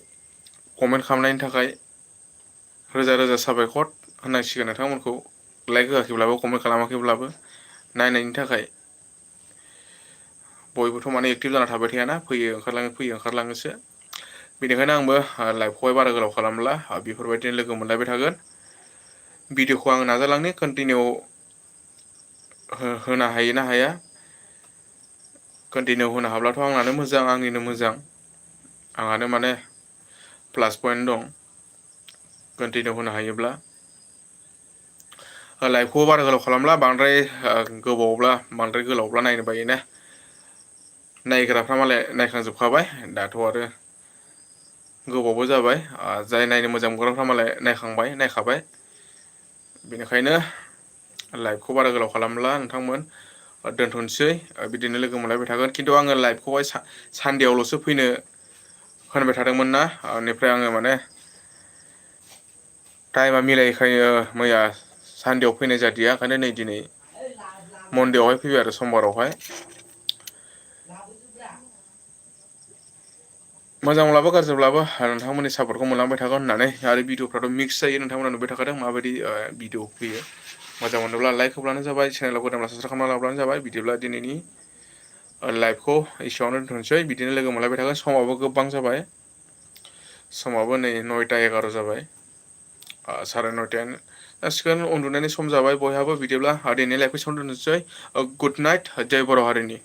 कमेन्ट खालामनायनि थाखाय रोजा रोजा साबायखर होननांसिगोन नोंथांमोनखौ लाइक होआखैब्लाबो कमेन्ट खालामाखैब्लाबो नायनायनि थाखाय। बयबोथ' माने एक्टिभ जाना थाबाय थायाना फैयो ओंखारलाङोसो। बेनिखायनो आंबो लाइफखौहाय बारा गोलाव खालामला बेफोरबायदिनो लोगो मोनलायबाय थागोन। भिडिअ'खौ आं नाजालांनो कन्टिनिउ होनो हायो ना हाया। कन्टिनिउ होनो हाब्लाथ' आंनानो मोजां आंनिनो मोजां। आंहानो माने प्लास पइन्ट दं कन्टिनिउ होनो हायोब्ला। लाइफखौ बारा गोलाव खालामला बांद्राय बांद्राय गोलावब्ला नायनो बायोना। नायग्राफ्रा मालाय नायखांजोबखाबाय दाथ' आरो गोबावबो जाबाय जाय नायनो मोजां मोनग्राफ्रा मालाय नायखाबाय बेनिखायनो लाइभखौ बारा गोलाव खालामला नोंथांमोन दोनथ'नोसै बिदिनो लोगो मोनलायबाय थागोन खिन्थु आङो लाइभखौहाय सानदेआवल'सो फैनो होनबाय थादोंमोन ना बेनिफ्राय आङो माने टाइमा मिलायैखाय मैया सानदेआव फैनाय जादिया ओंखायनो नै दिनै मन्डेआवहाय फैबाय आरो समबारावहाय मोजांब्लाबो गाज्रिब्लाबो नोंथांमोननि सापर्टखौ मोनलांबाय थागोन होननानै आरो भिडिअफ्राथ' मिक्स जायो नोंथांमोना नुबाय थाखादों माबायदि भिडिअ फैयो मोजां मोनोब्ला लाइक होब्लानो जाबाय चेनेलाव गोदानब्ला साबसक्राइब खालामना लाब्लानो जाबाय बिदिब्ला दिनैनि लाइभखौ एसेयावनो दोनथ'नोसै बिदिनो लोगो मोनलायबाय थागोन समाबो गोबां जाबाय समाबो नै 9:11 जाबाय 9:30 जासिगोन उन्दुनायनि सम जाबाय बयहाबो बिदिब्ला दिनैनि लाइभखौ एसेयावनो दोनथ'नोसै गुड नाइट जय बर' हारिनि